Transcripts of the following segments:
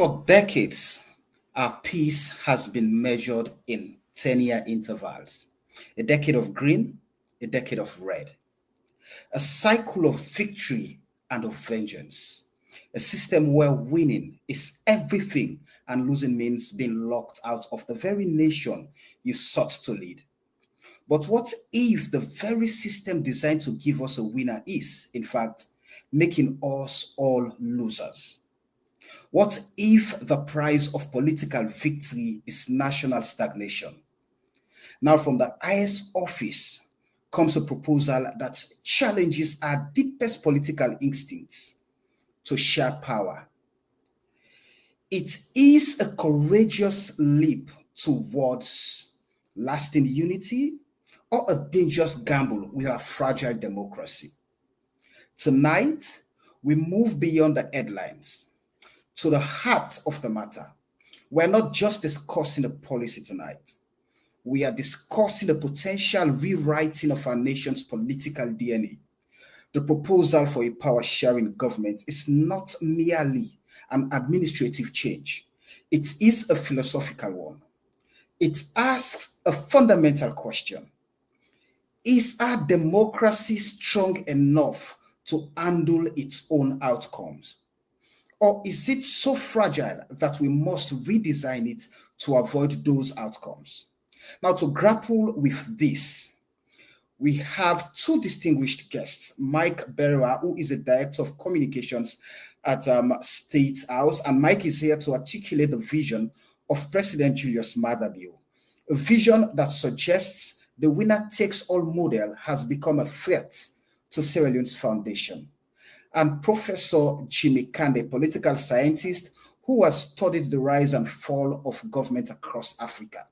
For decades, our peace has been measured in 10-year intervals. A decade of green, a decade of red. A cycle of victory and of vengeance. A system where winning is everything and losing means being locked out of the very nation you sought to lead. But what if the very system designed to give us a winner is, in fact, making us all losers? What if the price of political victory is national stagnation? Now, from the highest office comes a proposal that challenges our deepest political instincts to share power. It is a courageous leap towards lasting unity or a dangerous gamble with our fragile democracy. Tonight, we move beyond the headlines to the heart of the matter. We're not just discussing the policy tonight. We are discussing the potential rewriting of our nation's political DNA. The proposal for a power-sharing government is not merely an administrative change. It is a philosophical one. It asks a fundamental question. Is our democracy strong enough to handle its own outcomes? Or is it so fragile that we must redesign it to avoid those outcomes? Now, to grapple with this, we have two distinguished guests, Mike Berua, who is a Director of Communications at State House, and Mike is here to articulate the vision of President Julius Maada Bio, a vision that suggests the winner-takes-all model has become a threat to Sierra Leone's foundation. And Professor Jimmy Kande, political scientist who has studied the rise and fall of government across Africa.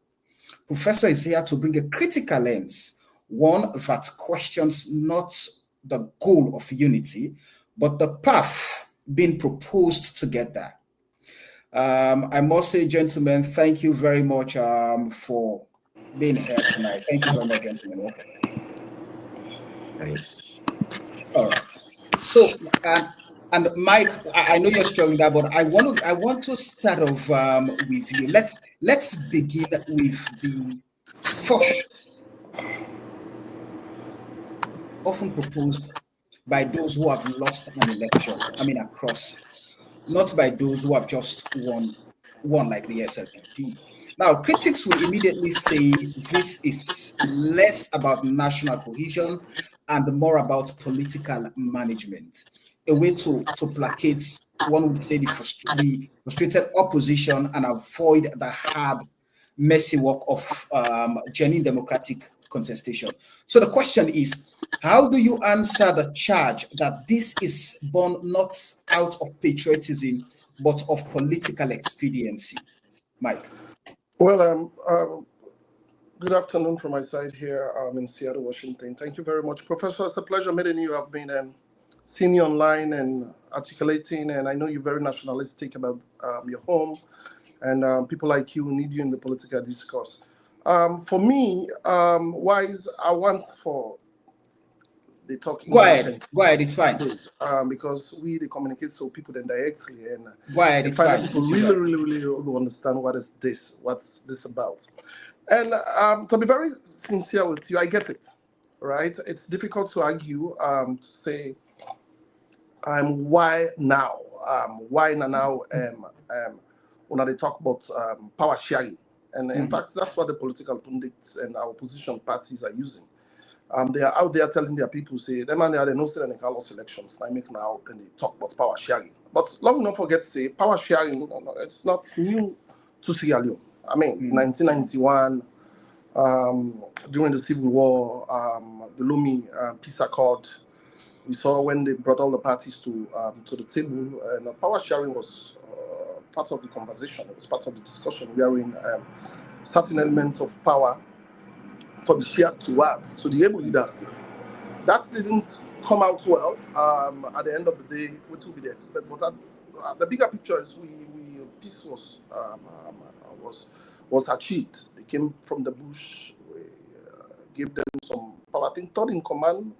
Professor is here to bring a critical lens, one that questions not the goal of unity, but the path being proposed to get there. I must say, gentlemen, thank you very much for being here tonight. Thank you very much, gentlemen. Okay. Thanks. All right. So, and Mike, I know you're struggling that, but I want to start off with you. Let's begin with the first, often proposed by those who have lost an election. I mean, across, not by those who have just won like the SLPP. Now, critics will immediately say this is less about national cohesion and more about political management, a way to placate, one would say, the frustrated opposition and avoid the hard, messy work of genuine democratic contestation. So the question is, how do you answer the charge that this is born not out of patriotism, but of political expediency? Mike. Well, good afternoon from my side here in Seattle, Washington. Thank you very much, Professor. It's a pleasure meeting you. I've been seeing you online and articulating, and I know you're very nationalistic about your home, and people like you need you in the political discourse. For me, wise, I want for the talking. Go ahead, it's fine. Because we communicate so people then directly, and go ahead, it's fine. People really understand what's this about. And to be very sincere with you, I get it, right? It's difficult to argue to say why now, when they talk about power sharing, and in fact that's what the political pundits and our opposition parties are using. They are out there telling their people, say, them and they are no still in the lost elections. I make now and they talk about power sharing. But long not forget to say power sharing, it's not new to Sierra Leone. I mean, 1991, during the Civil War, the Leone Peace Accord, we saw when they brought all the parties to the table, and power sharing was part of the conversation. It was part of the discussion, wherein certain elements of power for the shared towards the able leaders. That didn't come out well. At the end of the day, what will be the expect? But the bigger picture is peace was achieved. They came from the bush. We gave them some power. I think third in command.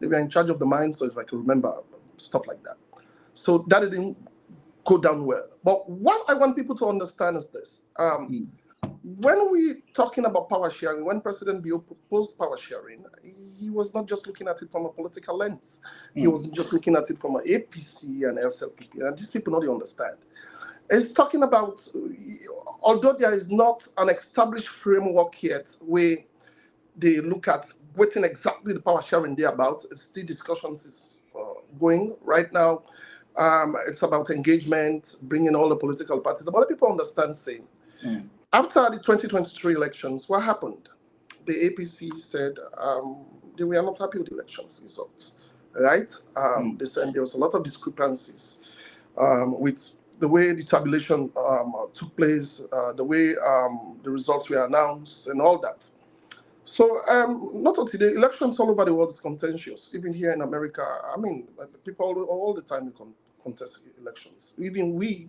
They were in charge of the mines, so if I can remember, stuff like that. So that didn't go down well. But what I want people to understand is this. When we're talking about power sharing, when President Bio proposed power sharing, he was not just looking at it from a political lens. He wasn't just looking at it from an APC and SLPP. And these people don't understand. It's talking about, although there is not an established framework yet where they look at what exactly the power sharing they're about, still discussions is going right now. It's about engagement, bringing all the political parties. A lot of people understand saying, after the 2023 elections, what happened? The APC said they were not happy with the elections results, right? They said there was a lot of discrepancies with the way the tabulation took place, the way the results were announced, and all that. So not only the elections all over the world is contentious. Even here in America, I mean, people all the time contest elections. Even we,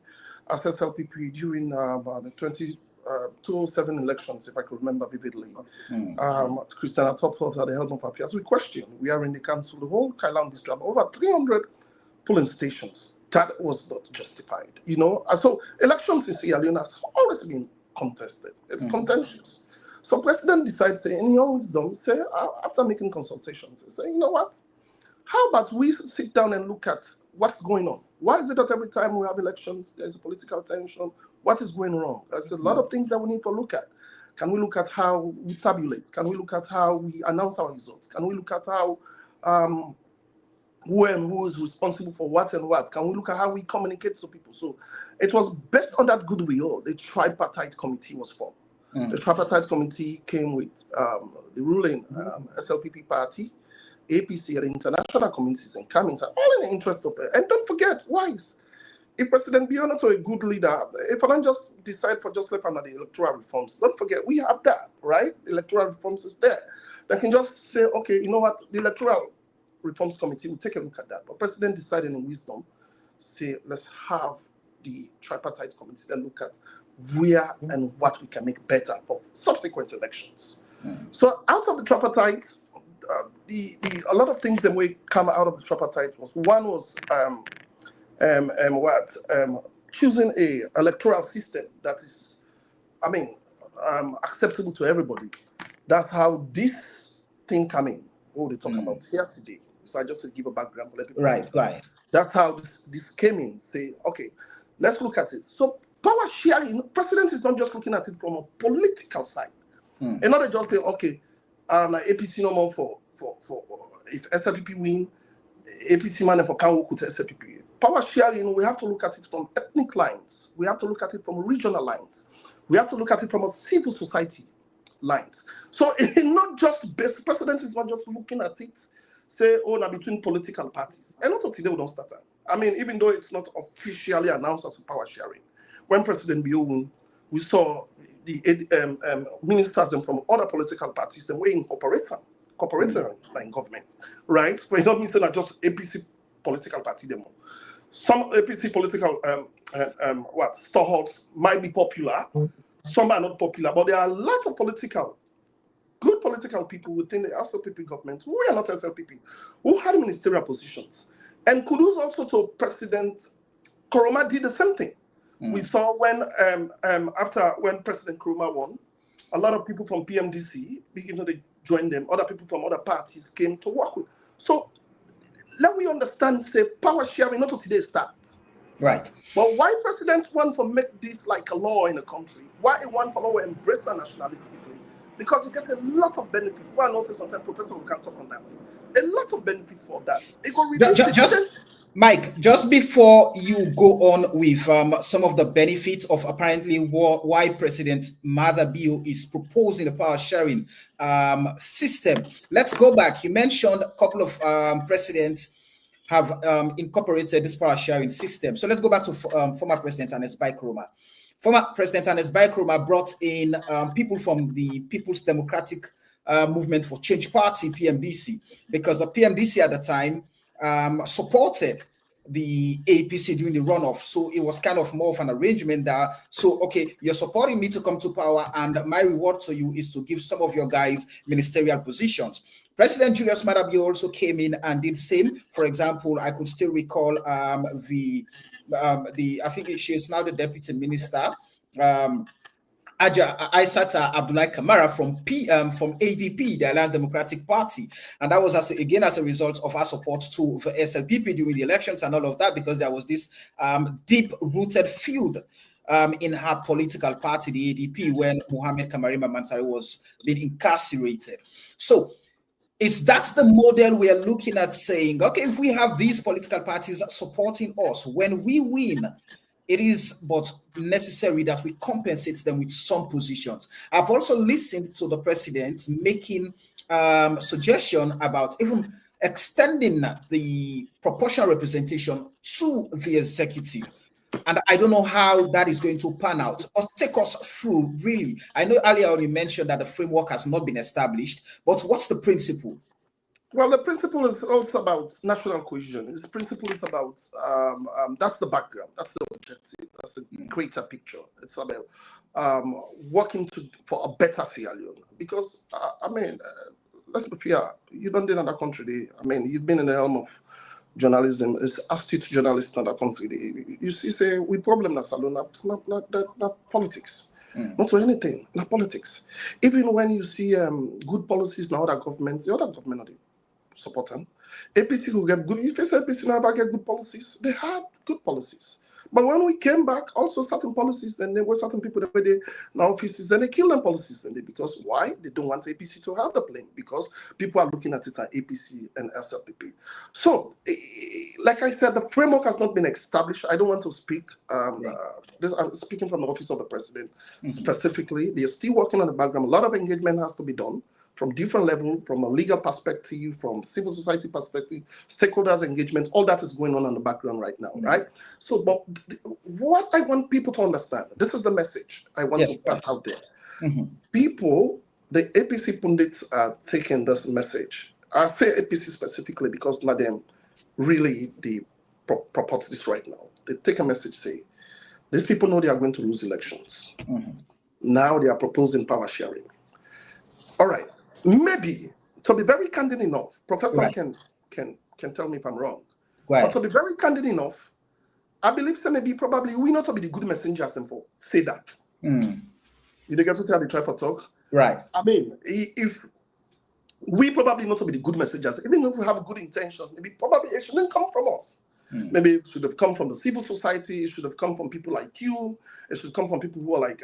as SLPP, during the 2007 elections, if I could remember vividly, Christiana Topholz at the helm of affairs, we questioned. We are in the council, the whole Kailan district, over 300 polling stations. That was not justified, you know. So elections in Sierra Leone has always been contested. It's contentious. So President decides, in his own wisdom, after making consultations, say, you know what? How about we sit down and look at what's going on? Why is it that every time we have elections, there's a political tension? What is going wrong? There's a lot of things that we need to look at. Can we look at how we tabulate? Can we look at how we announce our results? Can we look at how who and who is responsible for what and what? Can we look at how we communicate to people? So it was based on that goodwill, the tripartite committee was formed. The tripartite committee came with the ruling SLPP party, APC, and international communities and comings, all in the interest of it. And don't forget, wise, if President Biono to a good leader, if I don't just decide for just left under the electoral reforms, don't forget, we have that, right? The electoral reforms is there. They can just say, okay, you know what, the electoral reforms committee will take a look at that. But President decided in wisdom, say, let's have the tripartite committee that look at where and what we can make better for subsequent elections. So out of the tripartite, a lot of things that will come out of the tripartite was choosing a electoral system that is, I mean, acceptable to everybody. That's how this thing came in. What they talk about here today. So I just to give a background for people. Right. That's how this came in. Say, okay, let's look at it. So power sharing, president is not just looking at it from a political side. And not they just say, okay, APC no more for if SLPP win, APC man for can work with SLPP. Power sharing, we have to look at it from ethnic lines. We have to look at it from regional lines. We have to look at it from a civil society lines. So it's not just based, president is not just looking at it, say, oh, now between political parties. And not today we don't start that. I mean, even though it's not officially announced as a power sharing, when President Bio, we saw the ministers from other political parties, they were incorporating in government, right? So it doesn't mean that just APC political party demo. Some APC political storeholders might be popular, some are not popular, but there are a lot of good political people within the SLPP government who are not SLPP, who had ministerial positions. And kudos also to President Koroma did the same thing. We saw when President Nkrumah won, a lot of people from PMDC, even though they joined them, other people from other parties came to work with. So let me understand, say, power sharing, not to today start. Right. But why President want to make this like a law in the country? Why he want to law embrace it nationalistically? Because he gets a lot of benefits. Well, I know sometimes Professor we can talk on that. A lot of benefits for that. It will reduce Mike, just before you go on with some of the benefits of apparently why President Mother Bio is proposing the power sharing system, let's go back. You mentioned a couple of presidents have incorporated this power sharing system. So let's go back to former President Ernest Bai Koroma. Former President Ernest Bai Koroma brought in people from the People's Democratic Movement for Change Party, PMDC, because the PMDC at the time supported the APC during the runoff. So it was kind of more of an arrangement that, so, okay, you're supporting me to come to power and my reward to you is to give some of your guys ministerial positions. President Julius Maada Bio also came in and did same. For example, I could still recall the I think she is now the deputy minister. Aissata Abdullahi Kamara from ADP, the Alliance Democratic Party, and that was as a result of our support to the SLPP during the elections and all of that, because there was this deep-rooted feud in her political party, the ADP, when Mohammed Kamarima Mansari was being incarcerated. So that's the model we are looking at, saying, okay, if we have these political parties supporting us, when we win, it is but necessary that we compensate them with some positions. I've also listened to the president making suggestion about even extending the proportional representation to the executive. And I don't know how that is going to pan out. But take us through, really. I know earlier on you mentioned that the framework has not been established, but what's the principle? Well, the principle is also about national cohesion. The principle is about, that's the background, that's the objective, that's the greater picture. It's about working for a better Sierra Leone. Because, let's be fair, you don't live in another country. You've been in the helm of journalism, is astute journalists in that country. You see, say, we problem na salon, not politics. Not for anything, not politics. Even when you see good policies in other governments, the other government are support them. APC will get good. If APC never get good policies, they had good policies. But when we came back, also certain policies, then there were certain people that were in offices, and they killed them policies. Because why? They don't want APC to have the blame, because people are looking at it as APC and SLPP. So, like I said, the framework has not been established. I don't want to speak. I'm speaking from the office of the president specifically. They're still working on the background. A lot of engagement has to be done from different levels, from a legal perspective, from civil society perspective, stakeholders engagement, all that is going on in the background right now, right? So, but what I want people to understand, this is the message I want to pass out there. People, the APC pundits are taking this message. I say APC specifically because not them really they purport this right now. They take a message, say, these people know they are going to lose elections. Now they are proposing power sharing. All right. Maybe, to be very candid enough, Professor can tell me if I'm wrong. But to be very candid enough, I believe so maybe probably we not to be the good messengers and for say that. You get to tell the try for talk. Right. If we probably not to be the good messengers, even if we have good intentions, maybe probably it shouldn't come from us. Maybe it should have come from the civil society, it should have come from people like you, it should come from people who are like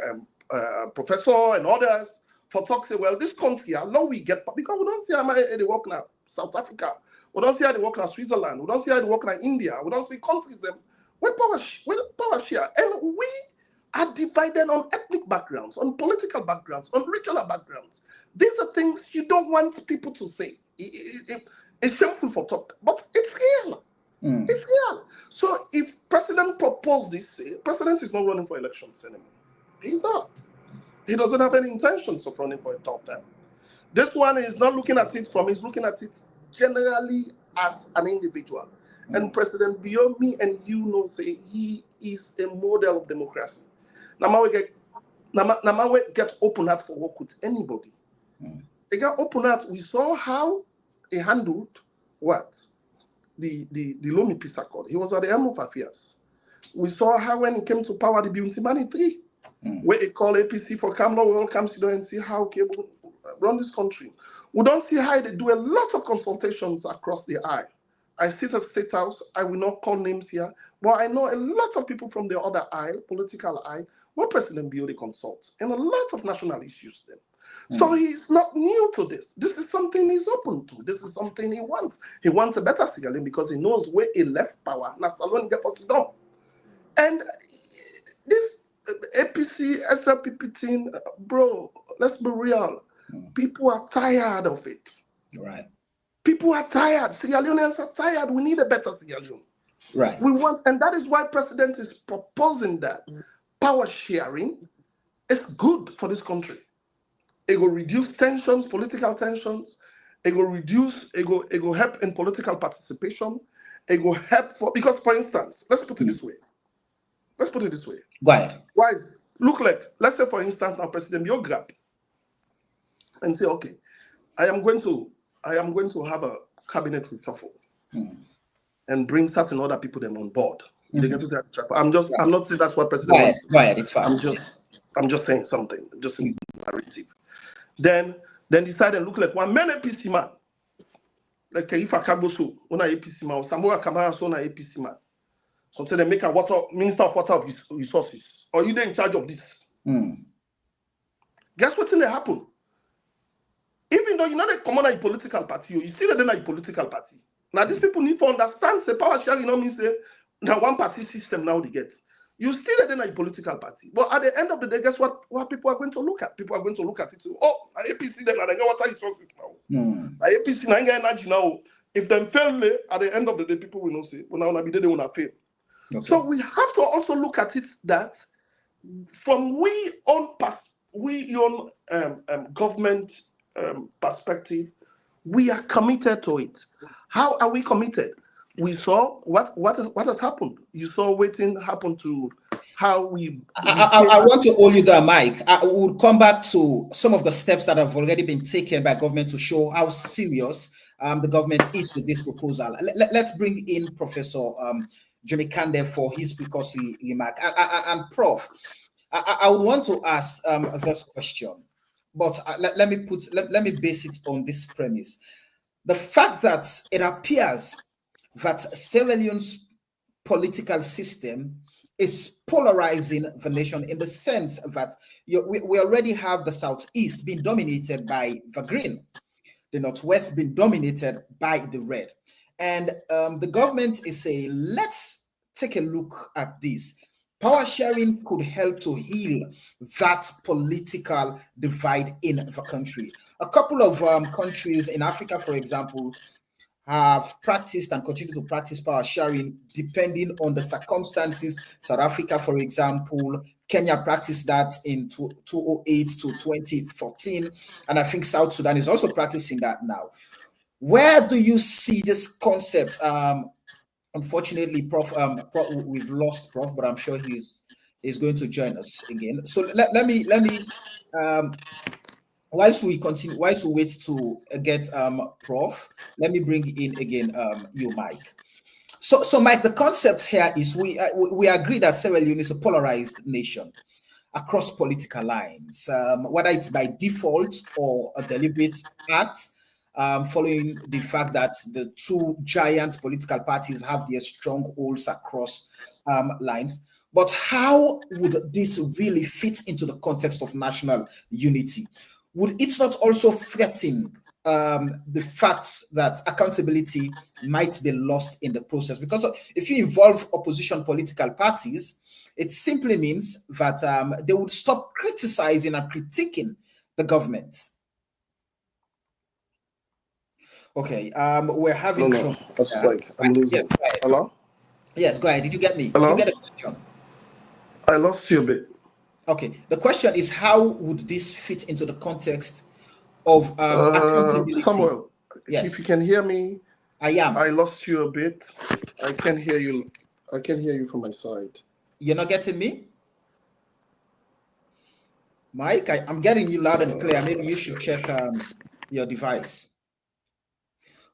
Professor and others. For talk say, well, this country, how long we get, because we don't see how they work now, South Africa, we don't see how they work now, Switzerland, we don't see how they work now, India, we don't see countries with power share, and we are divided on ethnic backgrounds, on political backgrounds, on regional backgrounds. These are things you don't want people to say. It's shameful for talk, but it's real. It's real. So if President proposed this, President is not running for elections anymore. He's not. He doesn't have any intentions of running for a third term. This one is not looking at it he's looking at it generally as an individual. And President Biomi and you know say he is a model of democracy. Now we get open heart for work with anybody. They got open heart. We saw how he handled what? The Leone Peace Accord. He was at the helm of affairs. We saw how when it came to power, the Bounty Money 3. Where they call APC for Camlo, we all come to and see how cable run this country. We don't see how they do a lot of consultations across the aisle. I sit at State House, I will not call names here, but I know a lot of people from the other aisle, political aisle, where President Biode consults, and a lot of national issues then. So he's not new to this. This is something he's open to. This is something he wants. He wants a better Sierra Leone because he knows where he left power. Na Salon get for Sudan. And this APC, SLPP thing, bro, let's be real. People are tired of it. Right. People are tired. Sierra Leoneans are tired. We need a better Sierra Leone. Right. We want, and that is why President is proposing that power sharing is good for this country. It will reduce tensions, political tensions. It will reduce, it will help in political participation. It will help because for instance, let's put it this way. Go ahead. Why is look like, let's say for instance now President Biograp and say, okay, I am going to I am going to have a cabinet reshuffle and bring certain other people them on board. You get to that. I'm not saying that's what President wants to do. Go ahead, it's fine. I'm just saying something, just a narrative. Then decide and look like one man APC man. Like if I can go so on a APC man or Samuel Kamara so on a APC man. Something they make a minister of water of resources. Or you in charge of this. Guess what's in there happen? Even though you're not a commoner in political party, you still not a political party. Now these people need to understand the power sharing, means now one party system now they get. You still not a political party. But at the end of the day, guess what people are going to look at? People are going to look at it. Oh, APC then they get water resources now. APC now get energy now. If them fail at the end of the day, people will not say, well, now be there, they will not fail. Okay. So we have to also look at it that from we own government perspective, we are committed to it. How are we committed? We saw what has happened. You saw waiting happen to how we. I want to hold you there, Mike. I will come back to some of the steps that have already been taken by government to show how serious the government is with this proposal. Let's bring in Professor Jimmy Kande for his precursory remark. And Prof, I would want to ask this question, but let me base it on this premise. The fact that it appears that Sierra Leone's political system is polarizing the nation in the sense that we already have the Southeast being dominated by the green, the Northwest being dominated by the red. And the government is saying, let's take a look at this. Power sharing could help to heal that political divide in the country. A couple of countries in Africa, for example, have practiced and continue to practice power sharing depending on the circumstances. South Africa, for example, Kenya practiced that in 2008 to 2014, and I think South Sudan is also practicing that now. Where do you see this concept? Unfortunately, Prof, we've lost Prof, but I'm sure he's going to join us again. So let me whilst we wait to get Prof, let me bring in again you, Mike. So Mike, the concept here is we agree that Sierra Leone is a polarized nation across political lines, whether it's by default or a deliberate act, following the fact that the two giant political parties have their strongholds across lines. But how would this really fit into the context of national unity? Would it not also threaten the fact that accountability might be lost in the process? Because if you involve opposition political parties, it simply means that they would stop criticizing and critiquing the government. Okay, we're having. No. That's like I'm losing. Yes, Hello? Yes, go ahead. Did you get me? Hello? Did you get the question? I lost you a bit. Okay, the question is, how would this fit into the context of accountability? Samuel, yes. If you can hear me, I am. I lost you a bit. I can hear you. I can hear you from my side. You're not getting me? Mike, I'm getting you loud and clear. Maybe you should check your device.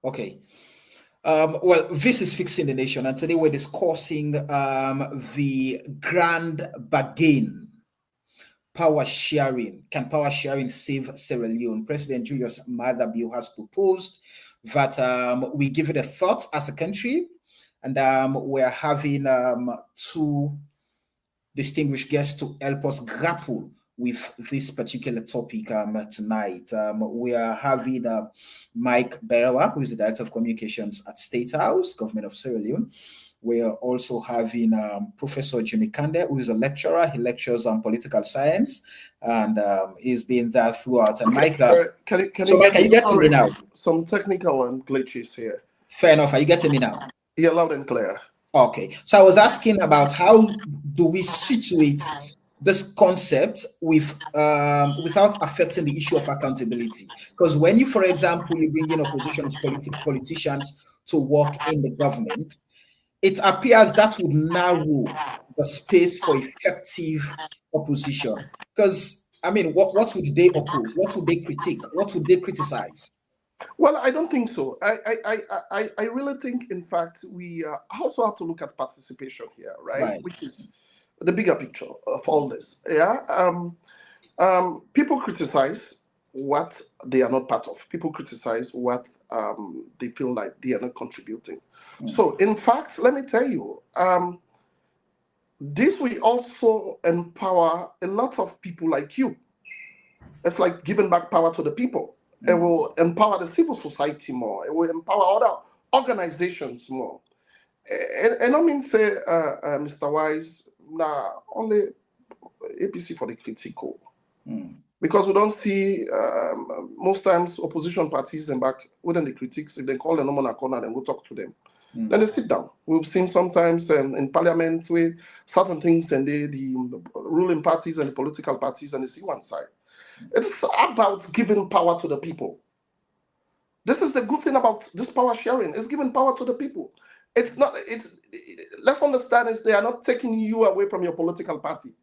Okay. Well, this is Fixing the Nation, and today we're discussing the grand bargain, power sharing. Can power sharing save Sierra Leone? President Julius Maada Bio has proposed that we give it a thought as a country, and we're having two distinguished guests to help us grapple with this particular topic tonight. We are having Mike Berewa, who is the Director of Communications at State House, Government of Sierra Leone. We are also having Professor Jimmy Kande, who is a lecturer. He lectures on political science, and he's been there throughout. And Mike, Mike, are you getting me now? Some technical glitches here. Fair enough. Are you getting me now? You're loud and clear. Okay. So I was asking about how do we situate this concept with without affecting the issue of accountability? Because when you, for example, you bring in opposition politicians to work in the government, it appears that would narrow the space for effective opposition. Because I mean, what would they oppose? What would they critique? What would they criticize? Well, I don't think so. I really think, in fact, we also have to look at participation here, right? Right. Which is the bigger picture of all this. Yeah. People criticize what they are not part of. People criticize what they feel like they are not contributing. So, in fact, let me tell you, this will also empower a lot of people like you. It's like giving back power to the people. It will empower the civil society more. It will empower other organizations more. And I mean, say, Mr. Wise, nah, only APC for the critical. Because we don't see most times opposition parties them back within the critics. If they call them on a corner, then go talk to them. Then they sit down. We've seen sometimes in parliament where certain things and the ruling parties and the political parties and they see one side. It's about giving power to the people. This is the good thing about this power sharing. It's giving power to the people. It's not. Let's understand is they are not taking you away from your political party.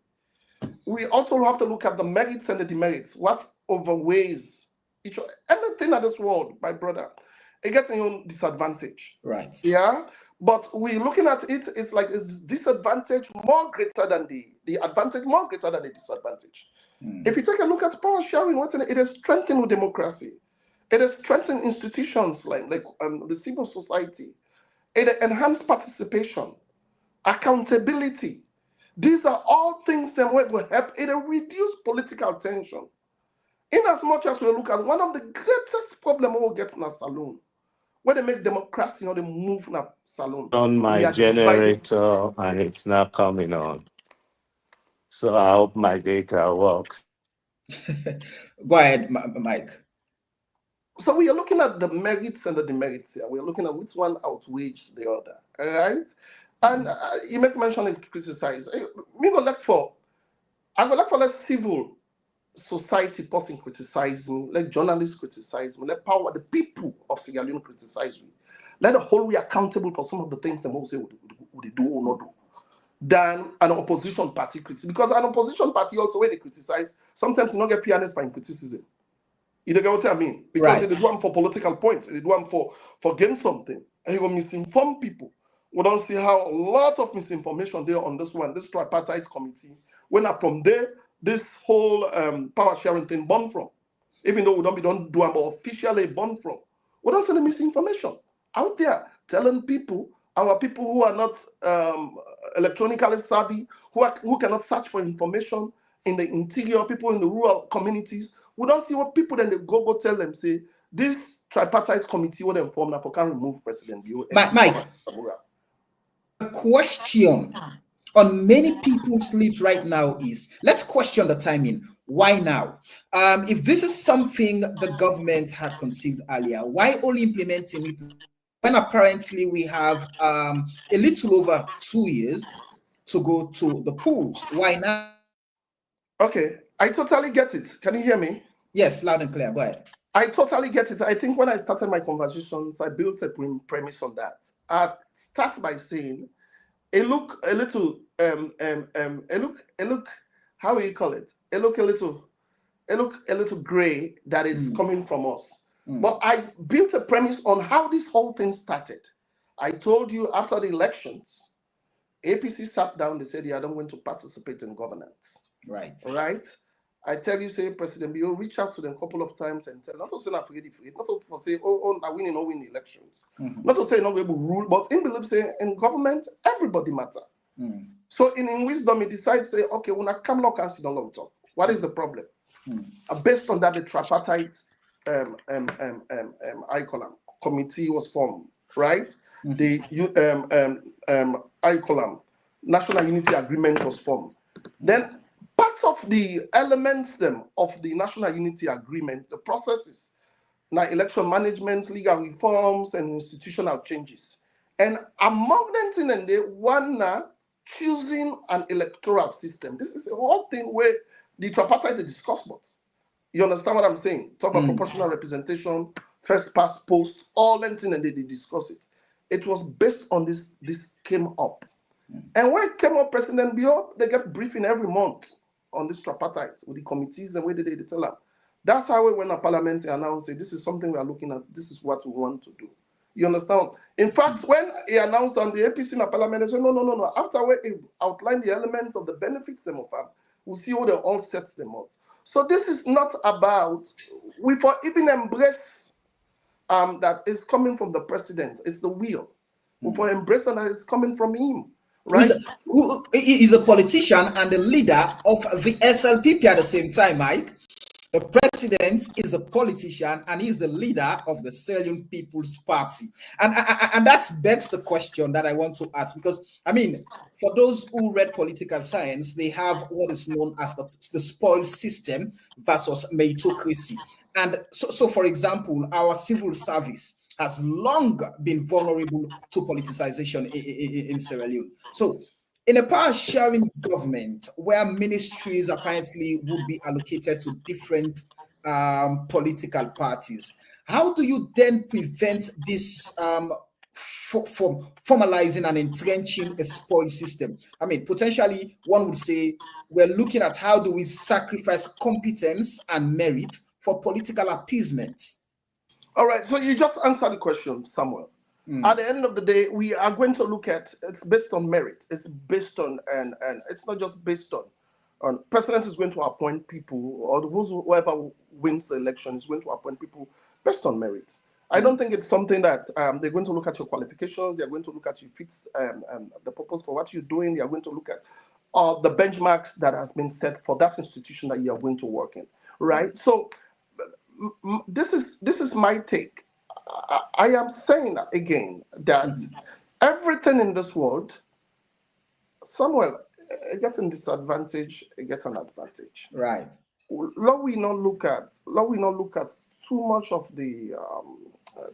We also have to look at the merits and the demerits. What overweighs each anything in this world, my brother, it gets in your disadvantage. Right. Yeah. But we're looking at it, it's like is disadvantage more greater than the advantage more greater than the disadvantage. If you take a look at power sharing, it is strengthening democracy. It is strengthening institutions like the civil society. It enhanced participation, accountability. These are all things that will help. It will reduce political tension. In as much as we look at one of the greatest problems we'll get in a saloon, when they make democracy, they move in a saloon. On my generator and it's not coming on. So I hope my data works. Go ahead, Mike. So we are looking at the merits and the demerits here. We are looking at which one outweighs the other, all right? And you make mention of criticize. Me go look for, I go look for less civil society person criticize me, let journalists criticize me, let power, the people of Sierra Leone criticize me. Let the whole we accountable for some of the things they will say would they do or not do, than an opposition party criticize. Because an opposition party also when they criticize, sometimes you don't get fairness by criticism. You don't get what I mean? Because Right. they do them for political points, they do them for gain something, and you will misinform people. We don't see how a lot of misinformation there on this one, this tripartite committee. When are from there, this whole power sharing thing born from. Even though we don't do them officially born from. We don't see the misinformation out there telling people, our people who are not electronically savvy, who cannot search for information in the interior, people in the rural communities. We don't see what people then they go tell them, say, this tripartite committee what they form now for can remove President Bio. Mike, the question on many people's lips right now is, let's question the timing. Why now? If this is something the government had conceived earlier, why only implementing it when apparently we have a little over 2 years to go to the polls? Why now? Okay, I totally get it. Can you hear me? Yes, loud and clear. Go ahead. I totally get it. I think when I started my conversations, I built a premise on that. I start by saying, it look a little, how will you call it? It look a little gray that it's coming from us. But I built a premise on how this whole thing started. I told you after the elections, APC sat down, they said, yeah, I don't want to participate in governance. Right. Right? I tell you, say, President Bio, reach out to them a couple of times and tell, not to say not forget it, not to say, I win or win the elections. Not to say not able to rule, but in believe, say, in government, everybody matter. So in wisdom, he decides, say, okay, when I come lock and sit down, talk. What is the problem? Based on that, the tripartite I call them, committee was formed, right? The I call them, National Unity Agreement was formed. Then part of the elements of the National Unity Agreement, the processes, now election management, legal reforms, and institutional changes. And among them, and they one choosing an electoral system. This is a whole thing where the tripartite they discuss about. You understand what I'm saying? Talk about proportional representation, first past post, all them things, and they discuss it. It was based on this came up. And when it came up, President Bio, they get briefing every month on this tripartite with the committees and where they tell them, That's how when a parliament announced it, this is something we are looking at, this is what we want to do. You understand? In fact, when he announced on the APC in the parliament, they said, no, no, no, no. After we outline the elements of the benefits them of them, we'll see how they all sets them out. So this is not about, we for even embrace that is coming from the president. It's the will. We for embrace that it's coming from him, He's right? a, he's a politician and the leader of the SLPP at the same time, Mike. The president is a politician and he's the leader of the Syrian People's Party. And that begs the question that I want to ask because, I mean, for those who read political science, they have what is known as the spoil system versus meritocracy. And so, for example, our civil service has long been vulnerable to politicization in Sierra Leone. So, in a power sharing government where ministries apparently would be allocated to different political parties, how do you then prevent this from formalizing and entrenching a spoil system? I mean, potentially one would say we're looking at how do we sacrifice competence and merit for political appeasement. All right, so you just answered the question, Samuel. At the end of the day, we are going to look at it's based on merit. It's based on and it's not just based on president is going to appoint people or whoever wins the election is going to appoint people based on merit. I don't think it's something that they're going to look at your qualifications. They're going to look at your fits the purpose for what you're doing. They are going to look at the benchmarks that has been set for that institution that you are going to work in, right? So this is my take. I am saying again that everything in this world, Samuel, it gets a disadvantage, it gets an advantage. Right. Let we not look at too much of the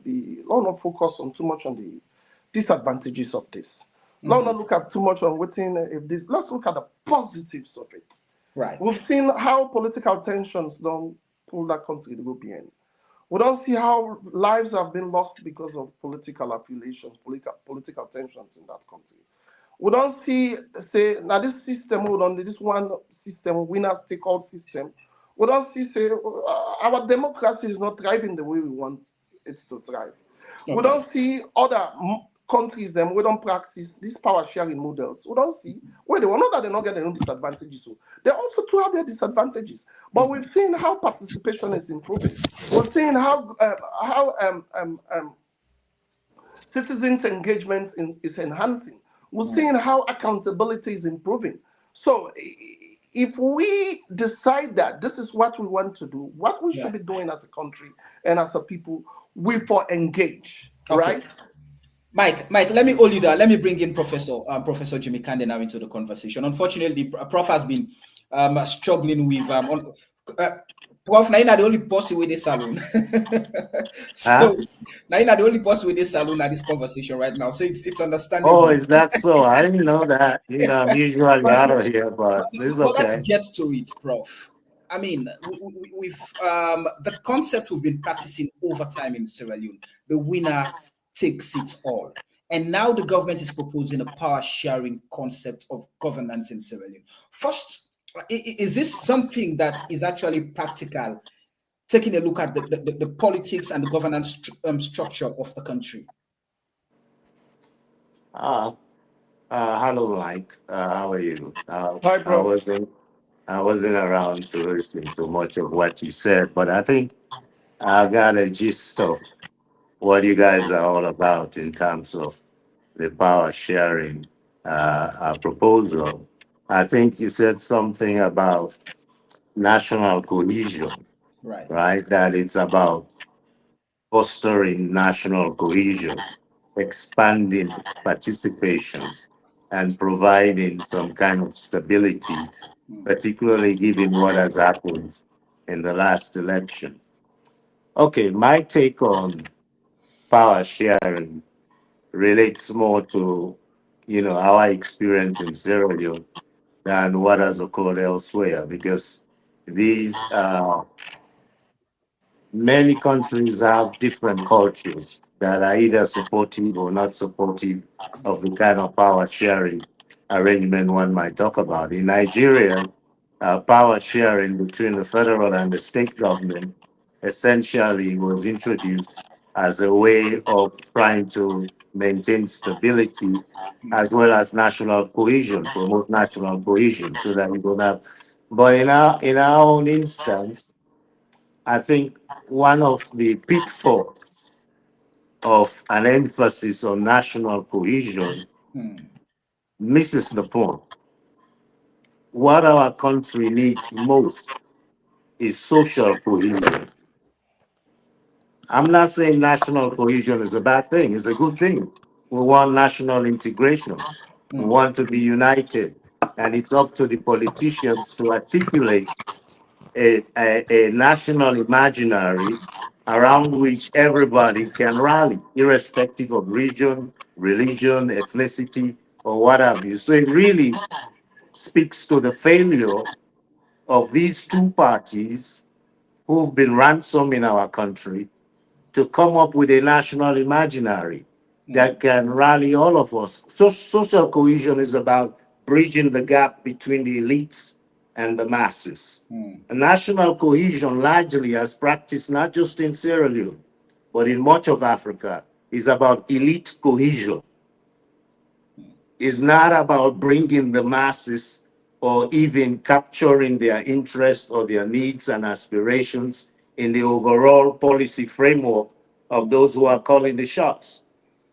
let not focus on too much on the disadvantages of this. Let not look at too much on waiting if this. Let's look at the positives of it. Right. We've seen how political tensions don't pull that country to go behind. We don't see how lives have been lost because of political affiliations, political tensions in that country. We don't see, say, now this system, hold on, this one system, winners take all system. We don't see, say, our democracy is not thriving the way we want it to thrive. We Okay. don't see other countries, them, we don't practice these power sharing models. We don't see, well, they were not that they not get their own disadvantages. So they also too have their disadvantages. But we've seen how participation is improving. We're seeing how citizens' engagement is enhancing. We're seeing how accountability is improving. So, if we decide that this is what we want to do, what we should Yeah. be doing as a country and as a people, we for engage, Okay. right? Mike, let me hold you there. Let me bring in Professor Jimmy Kande now into the conversation. Unfortunately, Prof has been struggling with Prof. Now you the only person with this salon. Huh? So now you the only person with this salon at this conversation right now. So it's Oh, understandable. is that so? I didn't know that. I'm usually But, out of here, but it's but let's okay. get to it, Prof. I mean, we've the concept we've been practicing over time in Sierra Leone, the winner takes it all. And now the government is proposing a power sharing concept of governance in Sierra Leone. First, is this something that is actually practical, taking a look at the politics and the governance structure of the country? Uh, Hello, Mike. How are you? Hi, I bro. wasn't I wasn't around to listen to much of what you said, but I think I got a gist of what you guys are all about in terms of the power sharing proposal. I think you said something about national cohesion, Right. right? That it's about fostering national cohesion, expanding participation, and providing some kind of stability, particularly given what has happened in the last election. Okay, my take on power sharing relates more to, our experience in Sierra Leone than what has occurred elsewhere, because these many countries have different cultures that are either supportive or not supportive of the kind of power sharing arrangement one might talk about. In Nigeria, power sharing between the federal and the state government essentially was introduced as a way of trying to maintain stability as well as national cohesion, promote national cohesion so that we don't have. But in our own instance, I think one of the pitfalls of an emphasis on national cohesion mm, misses the point. What our country needs most is social cohesion. I'm not saying national cohesion is a bad thing, it's a good thing. We want national integration, we mm, want to be united, and it's up to the politicians to articulate a national imaginary around which everybody can rally, irrespective of region, religion, ethnicity, or what have you. So it really speaks to the failure of these two parties who've been ransomed in our country to come up with a national imaginary mm, that can rally all of us. So social cohesion is about bridging the gap between the elites and the masses. mm, And national cohesion, largely as practiced not just in Sierra Leone, but in much of Africa, is about elite cohesion. Is not about bringing the masses or even capturing their interests or their needs and aspirations in the overall policy framework of those who are calling the shots.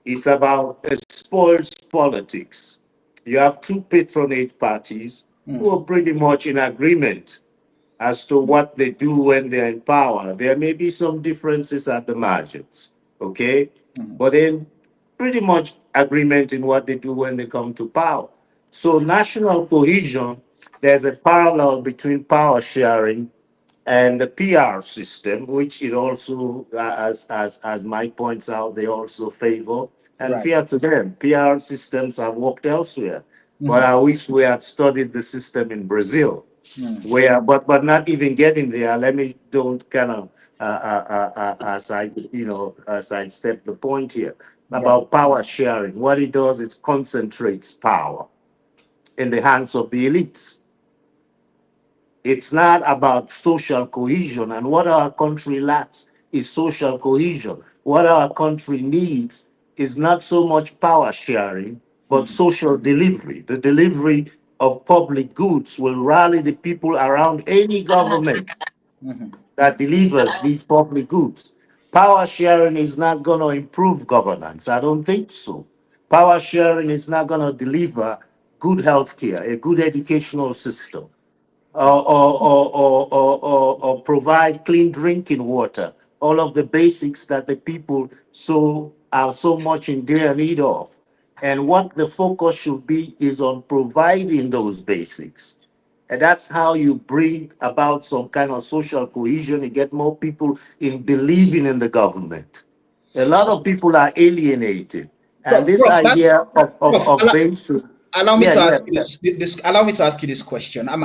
It's about a spoils politics. You have two patronage parties who mm, are pretty much in agreement as to what they do when they're in power. There may be some differences at the margins, okay? mm, But then pretty much agreement in what they do when they come to power. So national cohesion, there's a parallel between power sharing and the PR system, which it also, as Mike points out, they also favor. And right. fair to them, PR systems have worked elsewhere. But Mm, I wish we had studied the system in Brazil, mm, where but not even getting there. Let me don't kind of side sidestep the point here right. about power sharing. What it does is concentrates power in the hands of the elites. It's not about social cohesion. And what our country lacks is social cohesion. What our country needs is not so much power sharing, but Mm, social delivery. The delivery of public goods will rally the people around any government mhm, that delivers these public goods. Power sharing is not going to improve governance. I don't think so. Power sharing is not going to deliver good healthcare, a good educational system, or provide clean drinking water, all of the basics that the people so are so much in dire need of. And what the focus should be is on providing those basics. And that's how you bring about some kind of social cohesion. You get more people in believing in the government. A lot of people are alienated. And Prof, this Prof, that's idea Prof. of basic, Allow me yeah, to yeah, ask you yeah. this. Allow me to ask you this question. I'm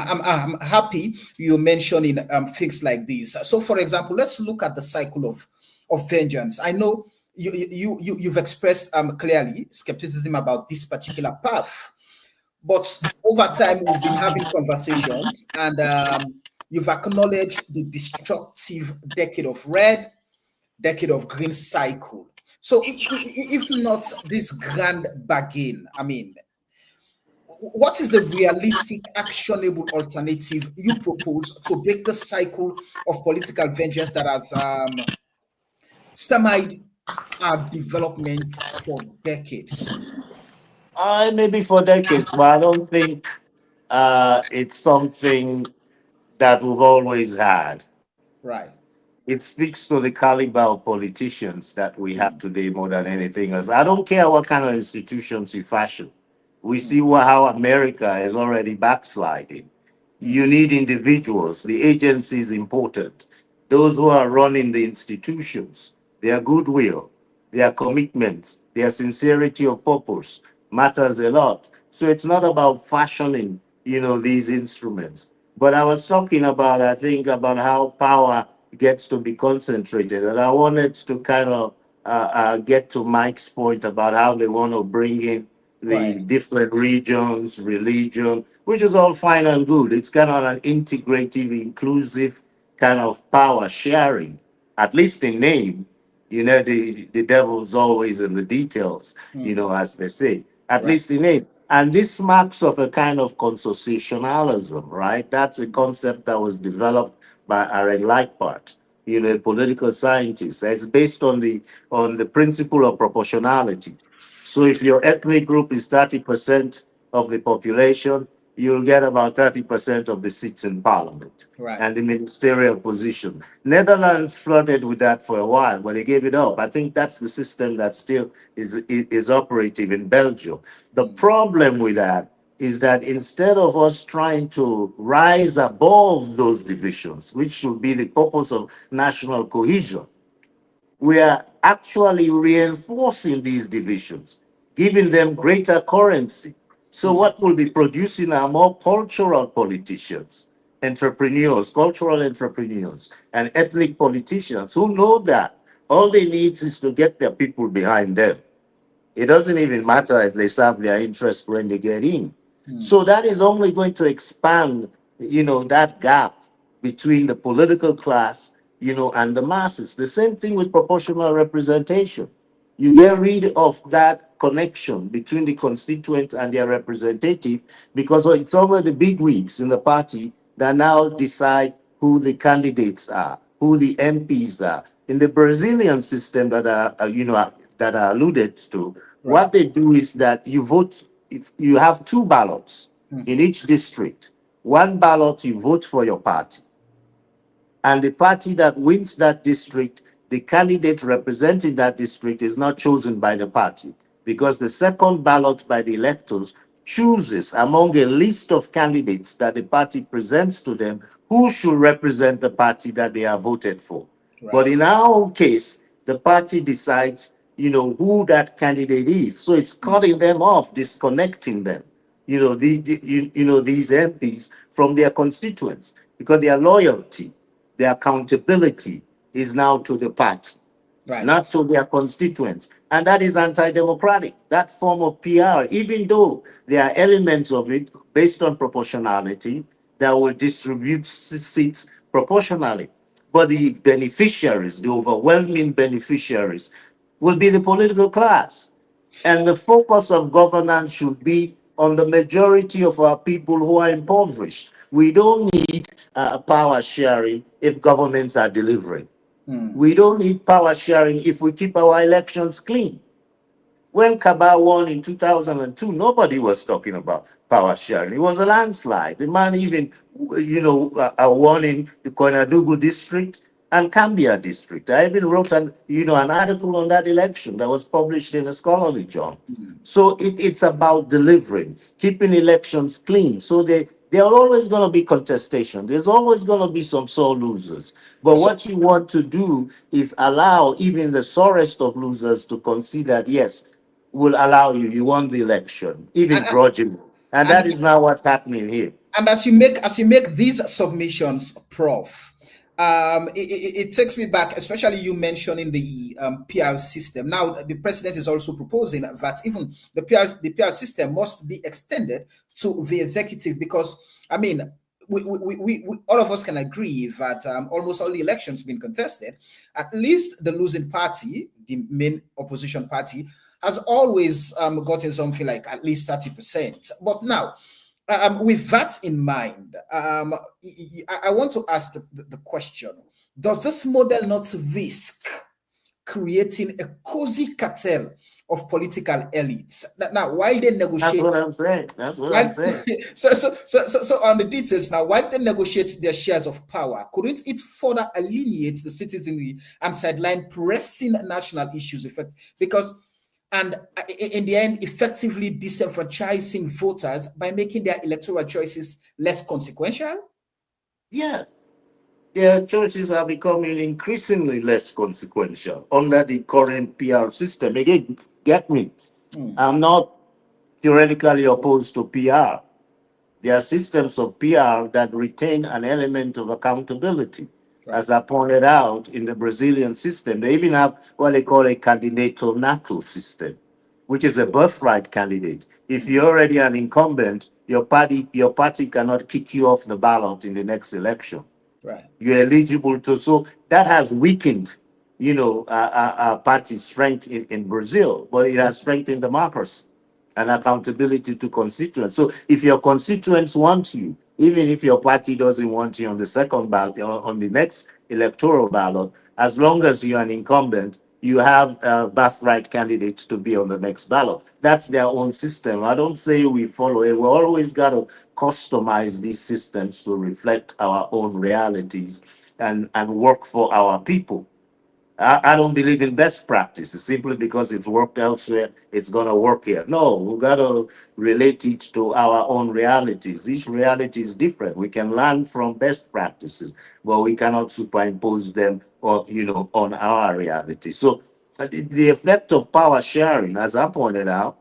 happy you mentioning things like this. So, for example, let's look at the cycle of vengeance. I know you've expressed clearly skepticism about this particular path, but over time we've been having conversations, and you've acknowledged the destructive decade of red, decade of green cycle. So, if not this grand bargain, I mean, what is the realistic, actionable alternative you propose to break the cycle of political vengeance that has stymied our development for decades? Maybe for decades, but I don't think it's something that we've always had. Right. It speaks to the caliber of politicians that we have Mm, today more than anything else. I don't care what kind of institutions you fashion. We see mm, how America is already backsliding. You mm, need individuals. The agency is important. Those who are running the institutions, their goodwill, their commitment, their sincerity of purpose matters a lot. So it's not about fashioning, these instruments. But I was talking about, I think, about how power gets to be concentrated. And I wanted to kind of get to Mike's point about how they want to bring in the Right. different regions, religion, which is all fine and good. It's kind of an integrative, inclusive kind of power sharing, at least in name. You know, the devil's always in the details, as they say, at Right. least in name. And this marks of a kind of consociationalism, right? That's a concept that was developed by Aaron Leichhardt, a political scientist. It's based on the principle of proportionality. So if your ethnic group is 30% of the population, you'll get about 30% of the seats in parliament Right. and the ministerial position. Netherlands flirted with that for a while, but they gave it up. I think that's the system that still is operative in Belgium. The problem with that is that instead of us trying to rise above those divisions, which should be the purpose of national cohesion, we are actually reinforcing these divisions, giving them greater currency. So, what we'll be producing are more cultural politicians, entrepreneurs, cultural entrepreneurs, and ethnic politicians who know that all they need is to get their people behind them. It doesn't even matter if they serve their interest when they get in. So that is only going to expand, that gap between the political class, and the masses. The same thing with proportional representation. You get rid of that connection between the constituent and their representative because it's only the big wigs in the party that now decide who the candidates are, who the MPs are. In the Brazilian system that are alluded to, Right. what they do is that you vote, if you have two ballots in each district. One ballot you vote for your party, and the party that wins that district, the candidate representing that district is not chosen by the party because the second ballot by the electors chooses among a list of candidates that the party presents to them who should represent the party that they have voted for. But Right. in our own case, the party decides, who that candidate is. So it's cutting them off, disconnecting them, these MPs from their constituents because their loyalty, their accountability is now to the party, Right. not to their constituents. And that is anti democratic. That form of PR, even though there are elements of it based on proportionality that will distribute seats proportionally. But the beneficiaries, the overwhelming beneficiaries, will be the political class. And the focus of governance should be on the majority of our people who are impoverished. We don't need power sharing if governments are delivering. We don't need power sharing if we keep our elections clean. When Kabah won in 2002, nobody was talking about power sharing. It was a landslide. The man even, won in the Koinadugu district and Cambia district. I even wrote an article on that election that was published in a scholarly journal. So it's about delivering, keeping elections clean. So there are always going to be contestation. There's always going to be some sore losers. But So, what you want to do is allow even the sorest of losers to consider, yes, will allow you. You won the election, even and, grudgingly. And and that is not what's happening here. and as you make these submissions, Prof, it takes me back, especially you mentioning the PR system. Now, the president is also proposing that even the PR system must be extended to the executive because, I mean, we all of us can agree that almost all the elections been contested. At least the losing party, the main opposition party, has always gotten something like at least 30%. But now, with that in mind, I want to ask the question: does this model not risk creating a cozy cartel of political elites? Now, while they That's negotiate, what I'm saying. That's what I'm while, saying. so on the details now, whilst they negotiate their shares of power, couldn't it further alienate the citizenry and sideline pressing national issues? Effect because and in the end, effectively disenfranchising voters by making their electoral choices less consequential? Yeah. Their choices are becoming increasingly less consequential under the current PR system. Again, get me. I'm not theoretically opposed to PR. There are systems of PR that retain an element of accountability. Right. As I pointed out in the Brazilian system, they even have what they call a candidato nato system, which is a birthright candidate. If you're already an incumbent, your party cannot kick you off the ballot in the next election. Right. You're eligible to. So that has weakened, party strength in Brazil, but it has strengthened democracy and accountability to constituents. So if your constituents want you, even if your party doesn't want you on the second ballot, on the next electoral ballot, as long as you're an incumbent, you have birthright candidates to be on the next ballot. That's their own system. I don't say we follow it. We always got to customize these systems to reflect our own realities and work for our people. I don't believe in best practices simply because it's worked elsewhere, it's going to work here. No, we got to relate it to our own realities. Each reality is different. We can learn from best practices, but we cannot superimpose them on our reality. So the effect of power sharing, as I pointed out,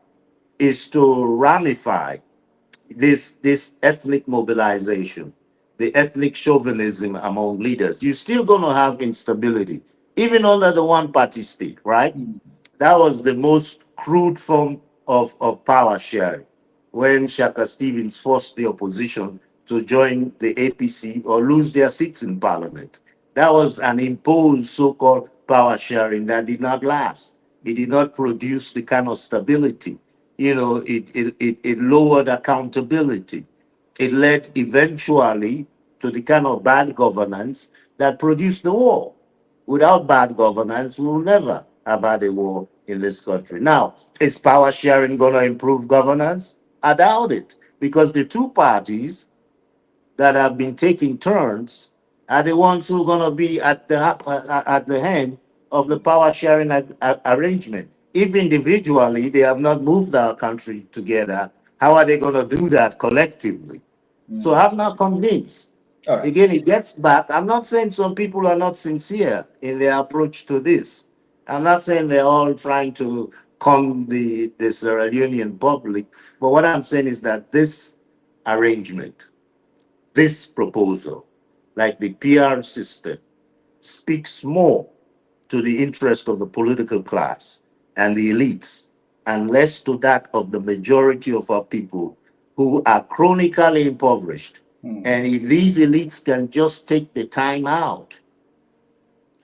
is to ramify this ethnic mobilization, the ethnic chauvinism among leaders. You're still going to have instability, even under the one party state, right? Mm. That was the most crude form of power sharing when Shaka Stevens forced the opposition to join the APC or lose their seats in parliament. That was an imposed so called power sharing that did not last. It did not produce the kind of stability. It lowered accountability. It led eventually to the kind of bad governance that produced the war. Without bad governance, we will never have had a war in this country. Now, is power sharing going to improve governance? I doubt it, because the two parties that have been taking turns are the ones who are going to be at the hand of the power sharing arrangement. If individually they have not moved our country together, how are they going to do that collectively? So Mm. I'm not convinced. All right. Again, it gets back. I'm not saying some people are not sincere in their approach to this. I'm not saying they're all trying to con the Sierra Leonean public. But what I'm saying is that this arrangement, this proposal, like the PR system, speaks more to the interest of the political class and the elites, and less to that of the majority of our people who are chronically impoverished. Mm. And if these elites can just take the time out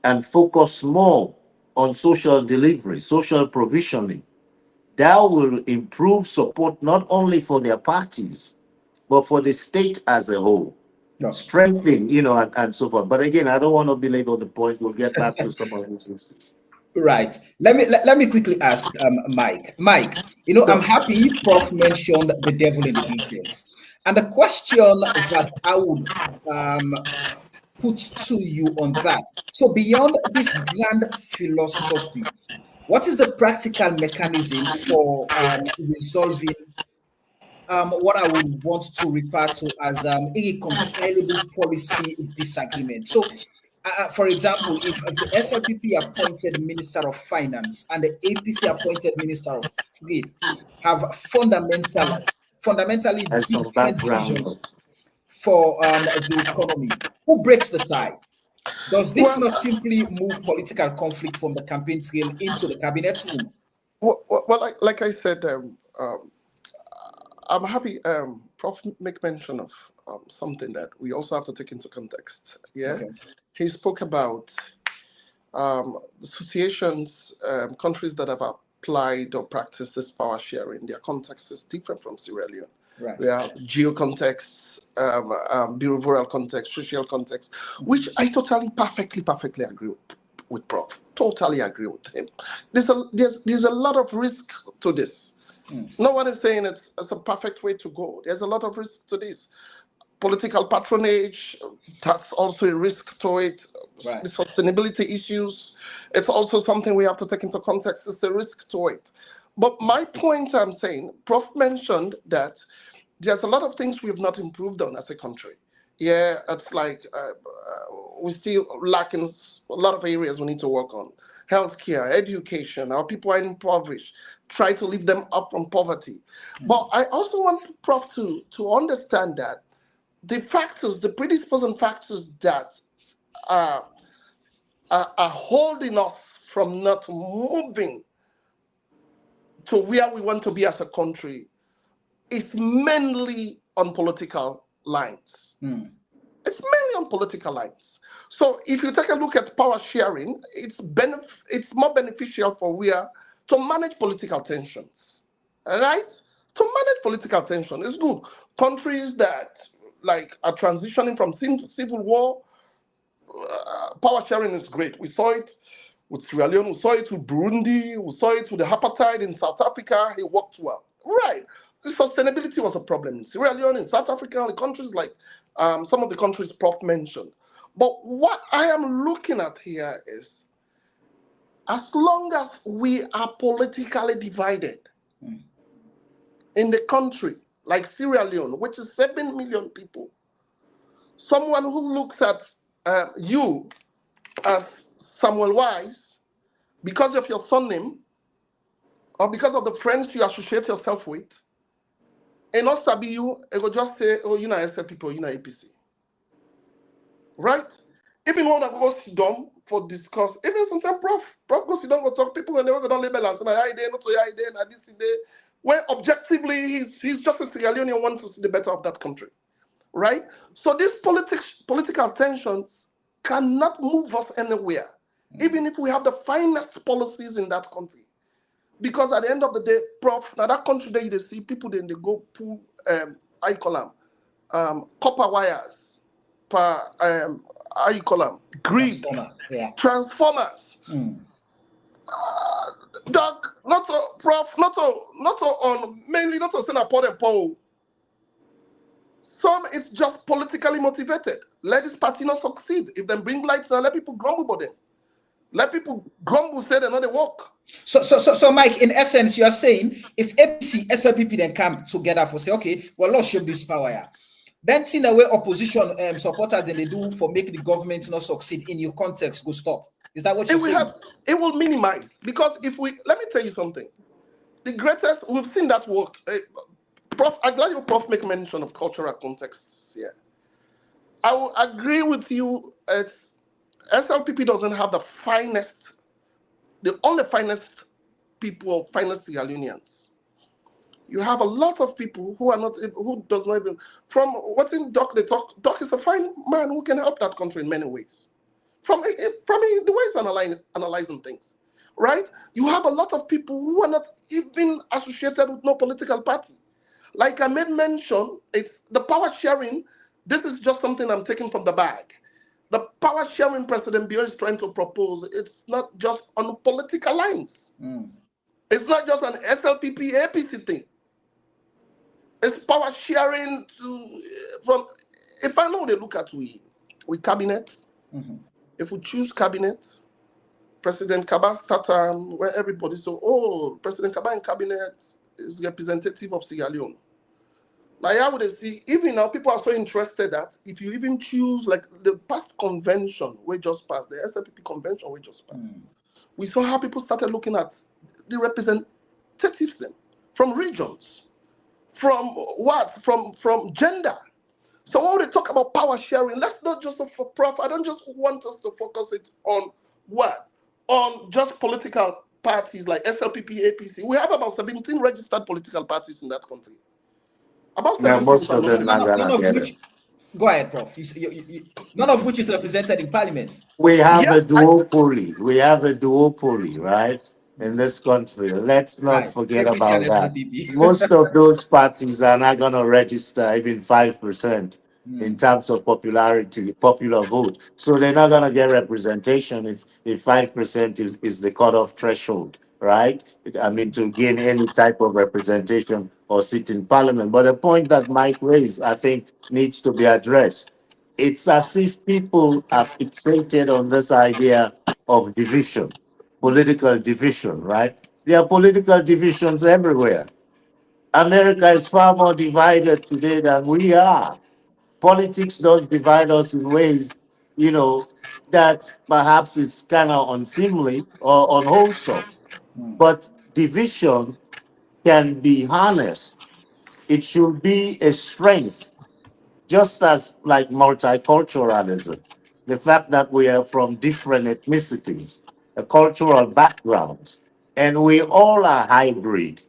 and focus more on social delivery, social provisioning, that will improve support not only for their parties, but for the state as a whole. Okay. Strengthen, and so forth. But again, I don't want to belabor the point. We'll get back to some of these issues. Right. Let me quickly ask Mike. Mike, I'm So, happy Prof mentioned the devil in the details. And the question that I would put to you on that. So beyond this grand philosophy, what is the practical mechanism for resolving what I would want to refer to as irreconcilable policy disagreement? So, for example, if the SLPP appointed Minister of Finance and the APC appointed Minister of Trade have fundamentally And some different background. visions for the economy, who breaks the tie? Does this well, not simply move political conflict from the campaign trail into the cabinet room? like I said, I'm happy. Prof make mention of something that we also have to take into context. Yeah, Okay. he spoke about situations, countries that have applied or practiced this power sharing. Their context is different from Sierra Leone. Right. We have geo contexts, behavioral context, social context, which I totally, perfectly agree with Prof. Totally agree with him. There's a lot of risk to this. Mm. No one is saying it's a perfect way to go. There's a lot of risk to this. Political patronage, that's also a risk to it. Right. The sustainability issues, it's also something we have to take into context. It's a risk to it. But my point I'm saying, Prof mentioned that there's a lot of things we have not improved on as a country. Yeah, it's like we still lack in a lot of areas we need to work on. Healthcare, education, our people are impoverished. Try to lift them up from poverty. But I also want Prof to understand that the factors, the predisposing factors that are, are holding us from not moving to where we want to be as a country is mainly on political lines. It's mainly on political lines. So if you take a look at power sharing, it's more beneficial for where to manage political tensions, right? To manage political tension is good. Countries that like are transitioning from civil war, power sharing is great. We saw it with Sierra Leone, we saw it with Burundi, we saw it with the apartheid in South Africa. It worked well, right? The sustainability was a problem in Sierra Leone, in South Africa, the countries like some of the countries Prof mentioned. But what I am looking at here is, as long as we are politically divided in the country, like Sierra Leone, which is 7 million people, someone who looks at you as Samuel Wise because of your surname or because of the friends you associate yourself with, and not sabi you, it will just say, oh, you know, SL people, you know, APC. Right? Even when I go sit down for discuss, even sometimes prof go sit down go talk, people when they go down label and say, I did, not I did, and this day. When objectively he's just a Sierra Leonean wants to see the better of that country. Right? So these political tensions cannot move us anywhere, even if we have the finest policies in that country. Because at the end of the day, Prof, now that country there you see people then they go pull how you call them copper wires per how you call them grid transformers. Doc, not to, Prof, not to on mainly not to send a pot and pole. Some it's just politically motivated. Let this party not succeed. If they bring lights now, let people grumble about them. Let people grumble, say they know they work. So, Mike, in essence, you are saying if APC, SLPP then come together for say, okay, well, let's shape this power. Yeah. Then, in a way, opposition supporters and they do for make the government not succeed in your context go stop. Is that what you're saying? It will minimize because if we let me tell you something. The greatest we've seen that work. Prof, I'm glad you Prof make mention of cultural contexts here. I will agree with you. SLPP doesn't have the only finest people, finest Sierra Leoneans. You have a lot of people who are not, who does not even, from what's in Doc, they talk, Doc is a fine man who can help that country in many ways. From the way he's analyzing things, right? You have a lot of people who are not even associated with no political party. Like I made mention, it's the power sharing. This is just something I'm taking from the bag. The power sharing President Bio is trying to propose, it's not just on political lines. It's not just an SLPP APC thing. It's power sharing from. If I know they look at we cabinet. If we choose cabinet, President Kaba start where everybody so President Kaba in cabinet is representative of Sierra Leone. Now, yeah, would see, even now, people are so interested that if you even choose, like the past convention, we just passed, the SLPP convention, we just passed, we saw how people started looking at the representatives from regions, from what? From gender. So when we talk about power sharing, let's not just for Prof. I don't just want us to focus it on what? On just political parties like SLPP, APC. We have about 17 registered political parties in that country. About Now, 17, most if I'm of not them mistaken. not None gonna of get which, it. go ahead, Prof. None of which is represented in Parliament. We have Yeah, a duopoly. We have a duopoly, right? In this country. Let's not Right. forget APC and about that. SLPP. Most of those parties are not gonna register even 5% in terms of popularity, popular vote. So they're not gonna get representation if 5% is the cutoff threshold, right? I mean to gain any type of representation or sit in parliament. But the point that Mike raised, I think, needs to be addressed. It's as if people are fixated on this idea of division, political division, right? There are political divisions everywhere. America is far more divided today than we are. Politics does divide us in ways, you know, that perhaps is kind of unseemly or unwholesome. But division can be harnessed. It should be a strength, just as like multiculturalism, the fact that we are from different ethnicities, cultural backgrounds, and we all are hybrid.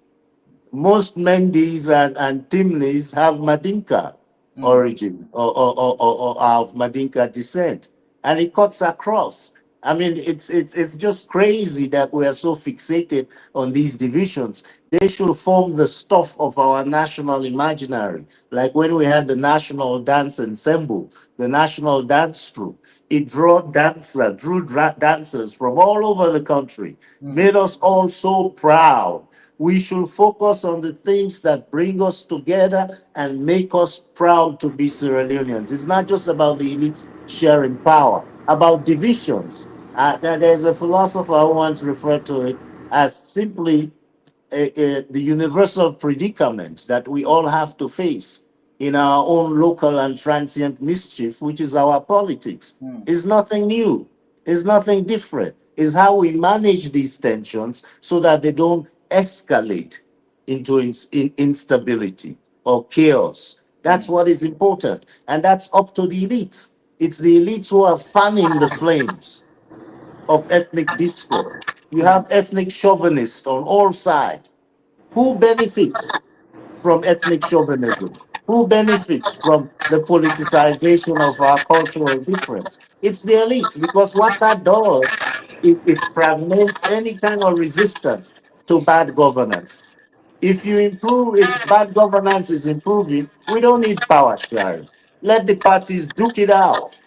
Most Mendis and Timlis have Madinka origin or are of Madinka descent, and it cuts across. I mean, it's just crazy that we are so fixated on these divisions. They should form the stuff of our national imaginary. Like when we had the National Dance Ensemble, the National Dance Troupe, it drew dancers from all over the country, made us all so proud. We should focus on the things that bring us together and make us proud to be Sierra Leoneans. It's not just about the elites sharing power, about divisions. There's a philosopher who once referred to it as simply the universal predicament that we all have to face in our own local and transient mischief, which is our politics. Is nothing new. Is nothing different. Is how we manage these tensions so that they don't escalate into instability or chaos. That's what is important. And that's up to the elites. It's the elites who are fanning the flames of ethnic discord. You have ethnic chauvinists on all sides. Who benefits from ethnic chauvinism? Who benefits from the politicization of our cultural difference? It's the elites, because what that does, it fragments any kind of resistance to bad governance. If bad governance is improving, we don't need power sharing. Let the parties duke it out.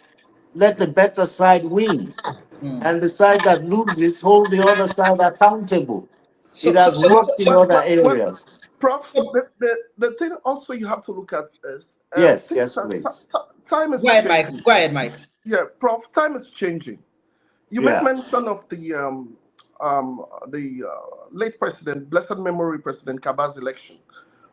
Let the better side win. And the side that loses hold the other side accountable. It So, so, has so, worked in Well, other areas. Prof, so the thing also you have to look at is Yes, things yes, are, please. time is go ahead, Mike. changing. Go ahead, Mike. Yeah, Prof, time is changing. You make Yeah, mention of the late president, blessed memory President Kaba's election,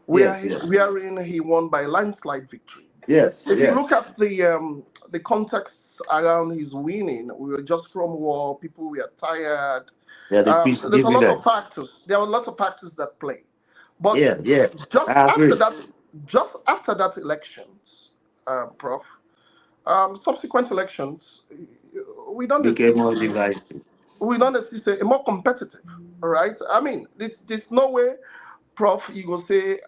yes, yes, wherein he won by landslide victory. yes, If you look yes. at the context around his winning, we were just from war, people were tired. Yeah, the peace There's a lot of dividend. factors. There are lots of factors that play. But Yeah, yeah. just I after agree. that, elections, Prof, subsequent elections, we don't Became see more divisive. a more competitive, all right? I mean, there's no way, Prof, you go say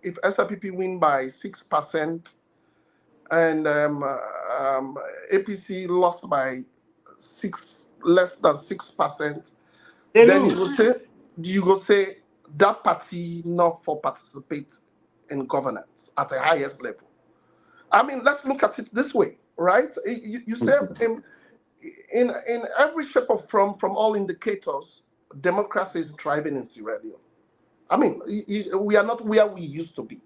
if SRPP win by 6% and APC lost by less than 6%, They then lose. you go say that party not for participate in governance at the highest level. I mean, let's look at it this way, right? You say in every shape or form, from all indicators, democracy is thriving in Sierra Leone. I mean, we are not where we used to be.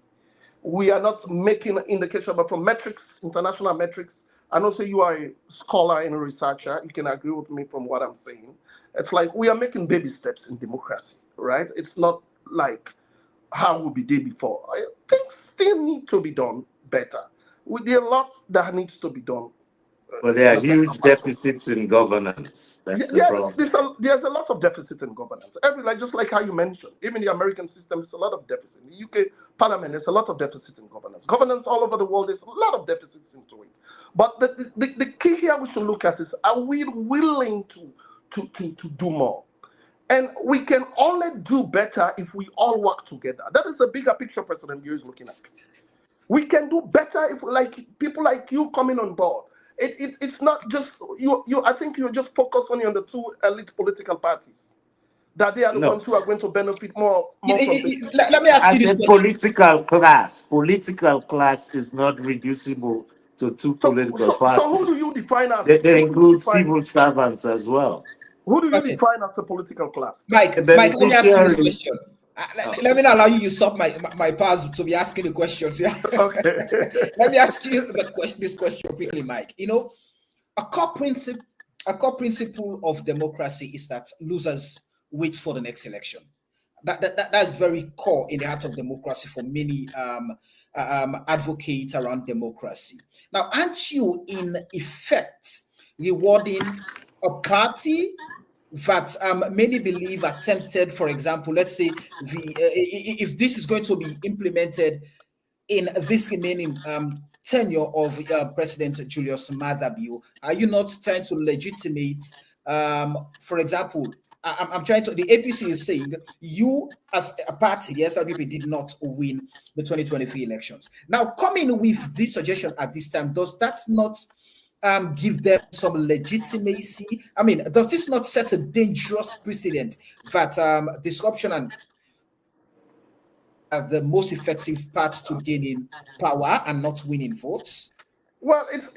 We are not making indication, but from metrics, international metrics, and also you are a scholar and a researcher, you can agree with me from what I'm saying. It's like we are making baby steps in democracy, right? It's not like how we be there before. Things still need to be done better. There are lots that needs to be done But there in are the better huge part. deficits in governance. That's the Yeah, problem. there's a lot of deficit in governance. Just like how you mentioned, even the American system is a lot of deficit. In the UK Parliament, there's a lot of deficit in governance. Governance all over the world, there's a lot of deficits into it. But the key here we should look at is: are we willing to do more? And we can only do better if we all work together. That is a bigger picture President Bureau is looking at. We can do better if, like, people like you coming on board. It's not just you. I think you're just focused only on the two elite political parties. That they are the No. ones who are going to benefit more from this. Let me ask I you this said question. political class. Political class is not reducible to two political So who do parties. you define as They include civil servants as well. Okay, a political class? The Mike, let me ask you this beneficiaries. question. Oh, Let me not allow you usurp my powers to be asking the questions. Yeah. Okay. Let me ask you this question quickly, Mike. A core principle, of democracy is that losers wait for the next election. That's very core in the heart of democracy for many advocates around democracy. Now, aren't you in effect rewarding a party that many believe attempted, for example, let's say if this is going to be implemented in this remaining tenure of President Julius Maada Bio, are you not trying to legitimate, for example, I'm trying to. The APC is saying you, as a party, the SLPP, did not win the 2023 elections. Now, coming with this suggestion at this time, does that not give them some legitimacy? I mean, does this not set a dangerous precedent that disruption and are the most effective paths to gaining power and not winning votes? Well, it's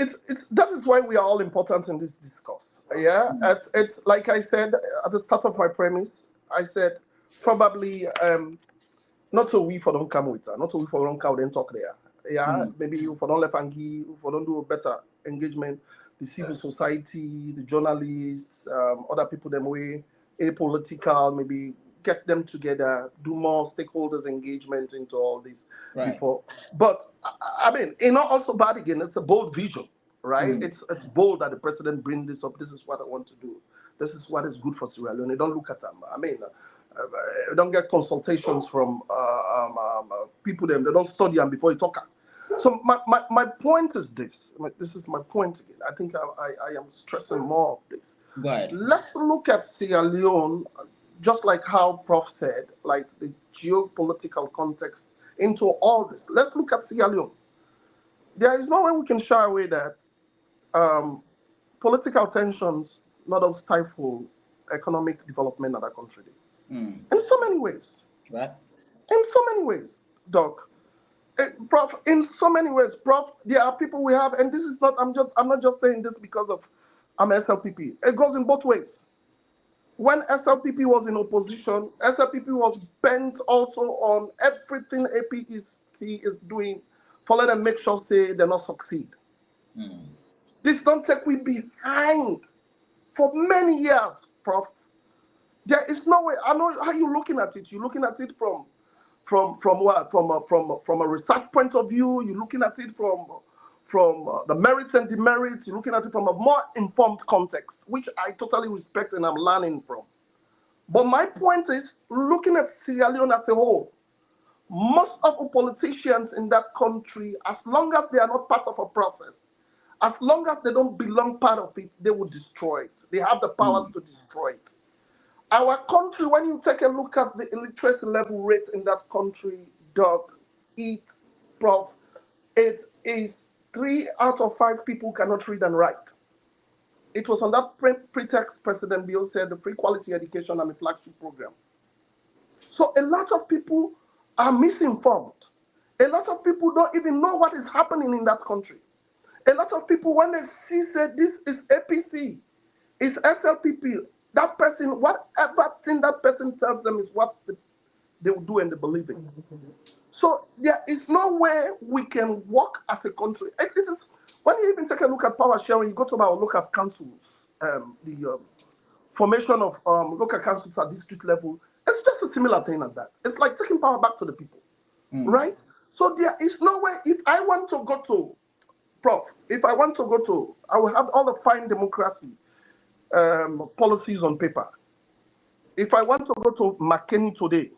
that is why we are all important in this discourse. Yeah, it's like I said at the start of my premise. I said probably not so we for don't come with her, not so we for don't come then talk there. Yeah, maybe you for don't let Angie, for don't do a better engagement, the civil society, the journalists, other people them way, apolitical, maybe get them together, do more stakeholders engagement into all this before. But I mean, also bad again, it's a bold vision, right? It's bold that the president bring this up. This is what I want to do. This is what is good for Sierra Leone. Don't look at them. I mean, don't get consultations from people them. They don't study them before you talk. So my point is this. This is my point again. I think I am stressing more of this. Let's look at Sierra Leone, just like how Prof said, like the geopolitical context into all this. Let's look at Sierra Leone. There is no way we can shy away that political tensions not only stifle economic development of that country. In so many ways. Right. In so many ways, Doc. Prof, in so many ways, Prof, there are people we have, and this is not, I'm not just saying this because of I'm SLPP. It goes in both ways. When SLPP was in opposition, SLPP was bent also on everything APC is doing for let them make sure say they not succeed. This don't take we behind for many years, Prof. There is no way. I know how you're looking at it. You're looking at it from what? From a research point of view. You're looking at it from the merits and demerits. You're looking at it from a more informed context, which I totally respect and I'm learning from. But my point is, looking at Sierra Leone as a whole, most of the politicians in that country, as long as they are not part of a process, as long as they don't belong part of it, they will destroy it. They have the powers to destroy it. Our country, when you take a look at the illiteracy level rate in that country, Doc, Prof, it is 3 out of 5 people cannot read and write. It was on that pretext President Bill said the free quality education and the flagship program. So a lot of people are misinformed. A lot of people don't even know what is happening in that country. A lot of people, when they see say this is APC, is SLPP, that person, whatever thing that person tells them is what they will do and they believe in. So there is no way we can work as a country. It is when you even take a look at power sharing, you go to our local councils, the formation of local councils at district level. It's just a similar thing like that. It's like taking power back to the people, right? So there is no way. If I want to go to Prof, if I want to go to, I will have all the fine democracy policies on paper. If I want to go to McKinney today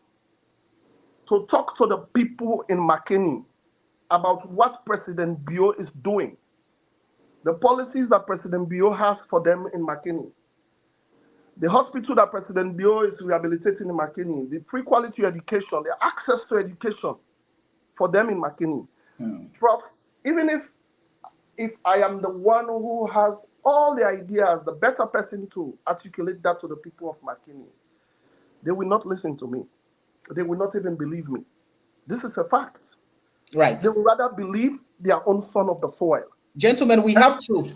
to talk to the people in McKinney about what President Bio is doing, the policies that President Bio has for them in McKinney, the hospital that President Bio is rehabilitating in McKinney, the free quality education, the access to education for them in McKinney. Prof, even if I am the one who has all the ideas, the better person to articulate that to the people of McKinney, they will not listen to me. They will not even believe me. This is a fact. Right. They will rather believe their own son of the soil. Gentlemen, we have to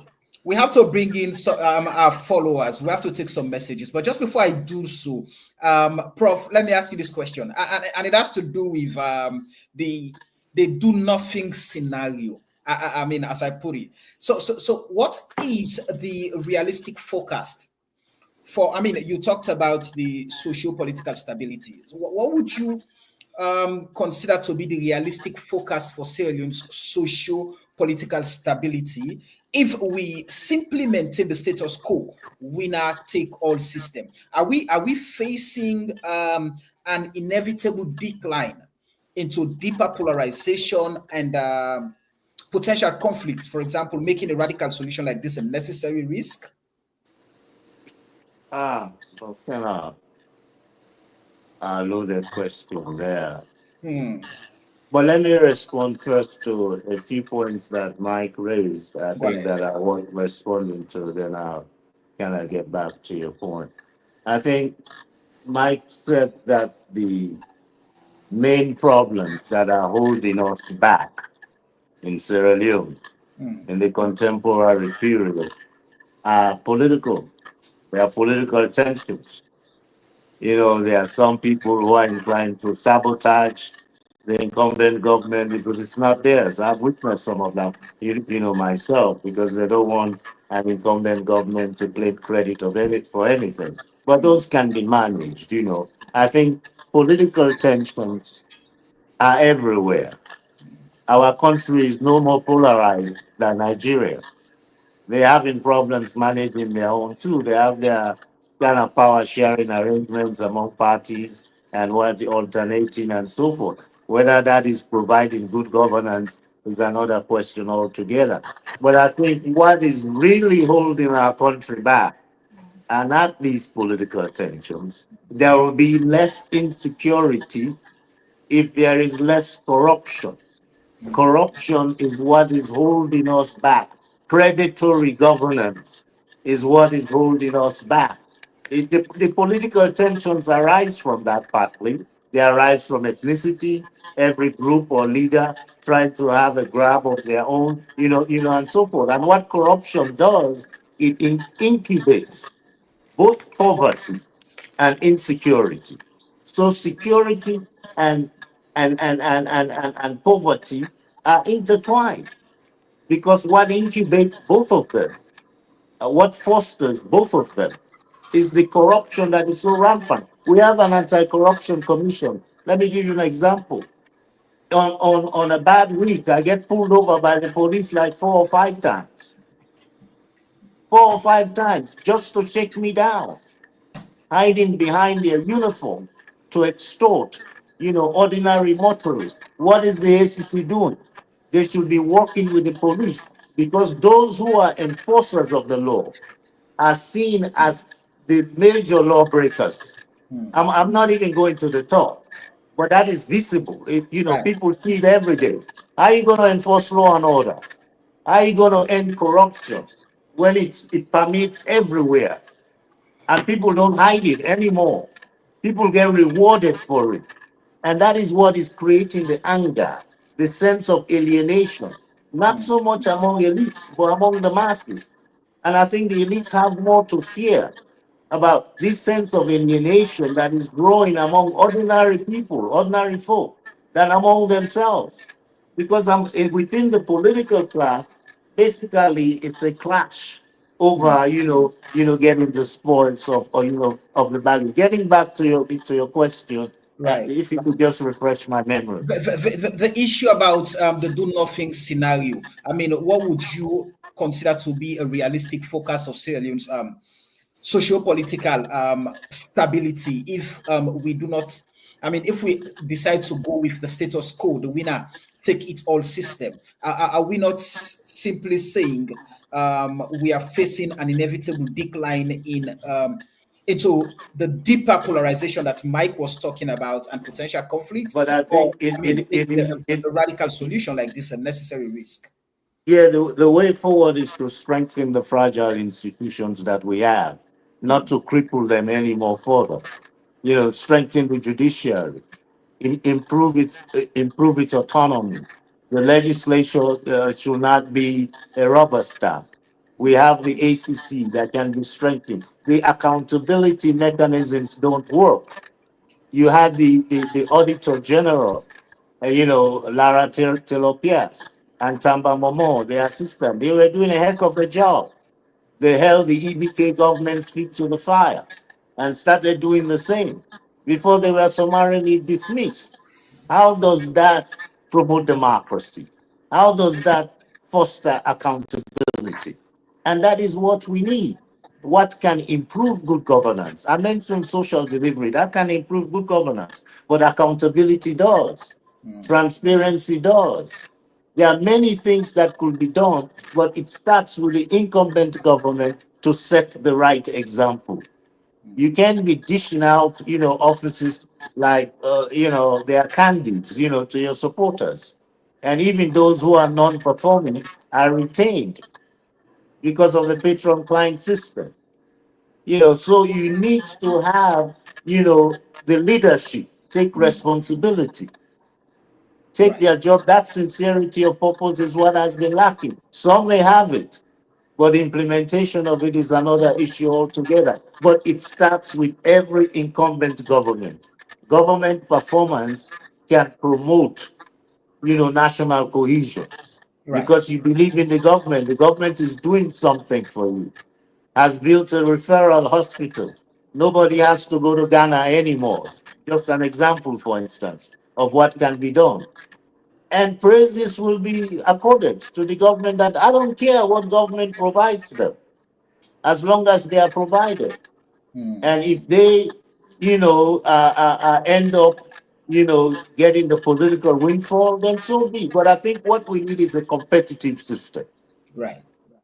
bring in our followers. We have to take some messages. But just before I do so, Prof, let me ask you this question. And it has to do with the do nothing scenario. I mean, as I put it. So what is the realistic forecast for, I mean, you talked about the socio-political stability. What would you consider to be the realistic forecast for Sierra Leone's socio-political stability if we simply maintain the status quo, winner take all system? Are we facing an inevitable decline into deeper polarization and potential conflict, for example, making a radical solution like this a necessary risk? well, kind of a loaded question there. Hmm. But let me respond first to a few points that Mike raised. I Go think ahead. that I want responding to, then I'll kind of get back to your point. I think Mike said that the main problems that are holding us back in Sierra Leone Hmm. in the contemporary period are political. There are political tensions. You know, there are some people who are inclined to sabotage the incumbent government because it's not theirs. I've witnessed some of them, myself, because they don't want an incumbent government to claim credit of any for anything. But Hmm. those can be managed. I think political tensions are everywhere. Our country is no more polarized than Nigeria. They having problems managing their own too. They have their kind of power sharing arrangements among parties and what alternating and so forth. Whether that is providing good governance is another question altogether. But I think what is really holding our country back are not these political tensions. There will be less insecurity if there is less corruption. Corruption is what is holding us back. Predatory governance is what is holding us back. The political tensions arise from that partly. They arise from ethnicity, every group or leader trying to have a grab of their own, and so forth. And what corruption does, it incubates both poverty and insecurity. So security and and poverty are intertwined because what incubates both of them, what fosters both of them, is the corruption that is so rampant. We have an anti-corruption commission. Let me give you an example. On a bad week, I get pulled over by the police like 4 or 5 times. 4 or 5 times just to shake me down, hiding behind their uniform to extort, ordinary motorists. What is the ACC doing? They should be working with the police because those who are enforcers of the law are seen as the major lawbreakers. Hmm. I'm not even going to the top, but that is visible. Right. People see it every day. How are you going to enforce law and order? How are you going to end corruption when it permeates everywhere? And people don't hide it anymore. People get rewarded for it. And that is what is creating the anger, the sense of alienation, not Hmm. so much among elites, but among the masses. And I think the elites have more to fear about this sense of alienation that is growing among ordinary people, ordinary folk, than among themselves. Because within the political class, basically it's a clash Hmm. over, getting the spoils of the bag. Getting back to your question, Right. if you could just refresh my memory. The issue about the do nothing scenario. I mean, what would you consider to be a realistic focus of Sierra Leone's socio-political stability if we do not, I mean, if we decide to go with the status quo, the winner take it all system, are we not simply saying we are facing an inevitable decline in into the deeper polarization that Mike was talking about and potential conflict? But I Or, think I mean, is a radical solution like this a necessary risk? yeah, the way forward is to strengthen the fragile institutions that we have, not to cripple them any more further. Strengthen the judiciary, improve its autonomy. The legislature should not be a rubber stamp. We have the ACC that can be strengthened. The accountability mechanisms don't work. You had the Auditor General, Lara Telopias and Tamba Momo, their assistant. They were doing a heck of a job. They held the EBK government's feet to the fire and started doing the same before they were summarily dismissed. How does that promote democracy? How does that foster accountability? And that is what we need. What can improve good governance? I mentioned social delivery. That can improve good governance, but accountability does. Mm. Transparency does. There are many things that could be done, but it starts with the incumbent government to set the right example. You can't be dishing out, offices like, they are candies, to your supporters. And even those who are non-performing are retained because of the patron-client system. So you need to have, the leadership take responsibility, take Right. their job. That sincerity of purpose is what has been lacking. Some may have it, but the implementation of it is another issue altogether. But it starts with every incumbent government. Government performance can promote, national cohesion Right. because you believe in the government. The government is doing something for you. Has built a referral hospital. Nobody has to go to Ghana anymore. Just an example, for instance, of what can be done. And praises will be accorded to the government that I don't care what government provides them, as long as they are provided. Hmm. And if they, end up, getting the political windfall, then so be. But I think what we need is a competitive system, Right.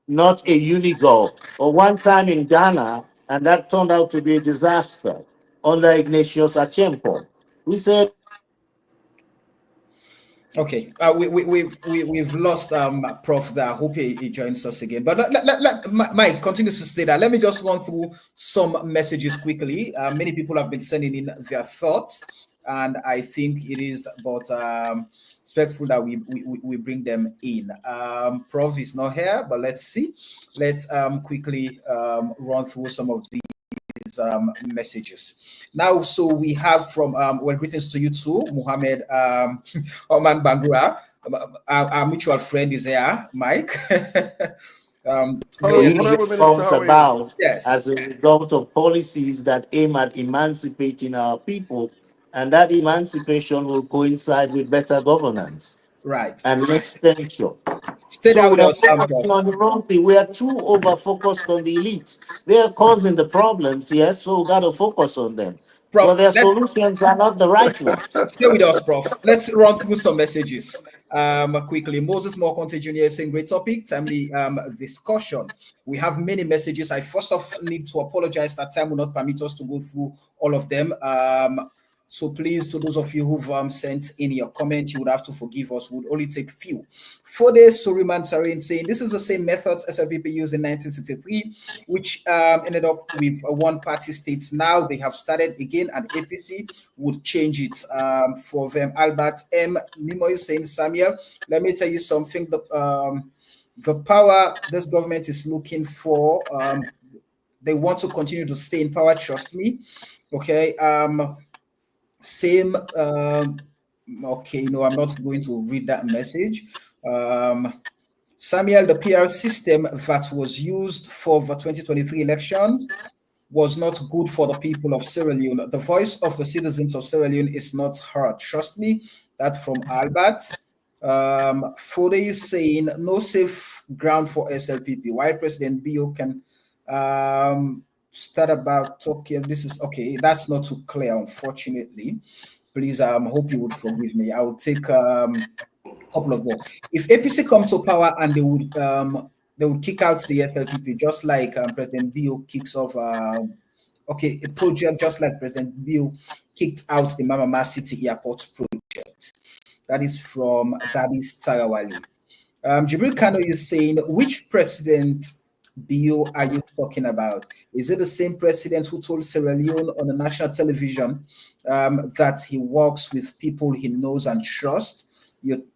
not a unigol. Or one time in Ghana, and that turned out to be a disaster under Ignatius Achempo. We said Okay, we've lost Prof there. I hope he joins us again. But Mike continues to stay there. Let me just run through some messages quickly. Many people have been sending in their thoughts, and I think it is about respectful that we bring them in. Prof is not here, but let's see. Let's quickly run through some of messages. Now, so we have from well, greetings to you too, Muhammad Oman Bangura. Our mutual friend is here, Mike. Your cohesion Honorable Minister, comes how are you? about as yes, a result of policies that aim at emancipating our people, and that emancipation will coincide with better governance right. and less tension. Stay So there we with are us, focusing Prof. on the wrong thing. We are too over focused on the elites. They are causing the problems, yes, so we got to focus on them. But Prof, their let's solutions are not the right ones. stay with us, Prof. Let's run through some messages quickly. Moses Mokonte Jr. is saying, great topic, timely discussion. We have many messages. I first off need to apologize that time will not permit us to go through all of them. So please, to those of you who've sent in your comments, you would have to forgive us. We would only take few. Fode Suriman Sarin saying, this is the same methods SLPP used in 1963, which ended up with one-party states. Now they have started again, and APC would change it for them. Albert M. Mimo is saying, Samuel, let me tell you something. The power this government is looking for, they want to continue to stay in power, trust me. Okay. Same. Okay, no, I'm not going to read that message. Samuel, the PR system that was used for the 2023 elections was not good for the people of Sierra Leone. The voice of the citizens of Sierra Leone is not heard. Trust me, that from Albert. Fode is saying no safe ground for SLPP. Why President Bio can start about talking? This is okay. That's not too clear, unfortunately. Please, hope you would forgive me. I will take couple of more. If APC come to power and they would kick out the SLPP, just like President Bio kicks off okay, a project just like President Bio kicked out the Mamama City Airport project. That is Tarawali. Jibril Kano is saying, which president Bio are you talking about? Is it the same president who told Sierra Leone on the national television that he works with people he knows and trusts?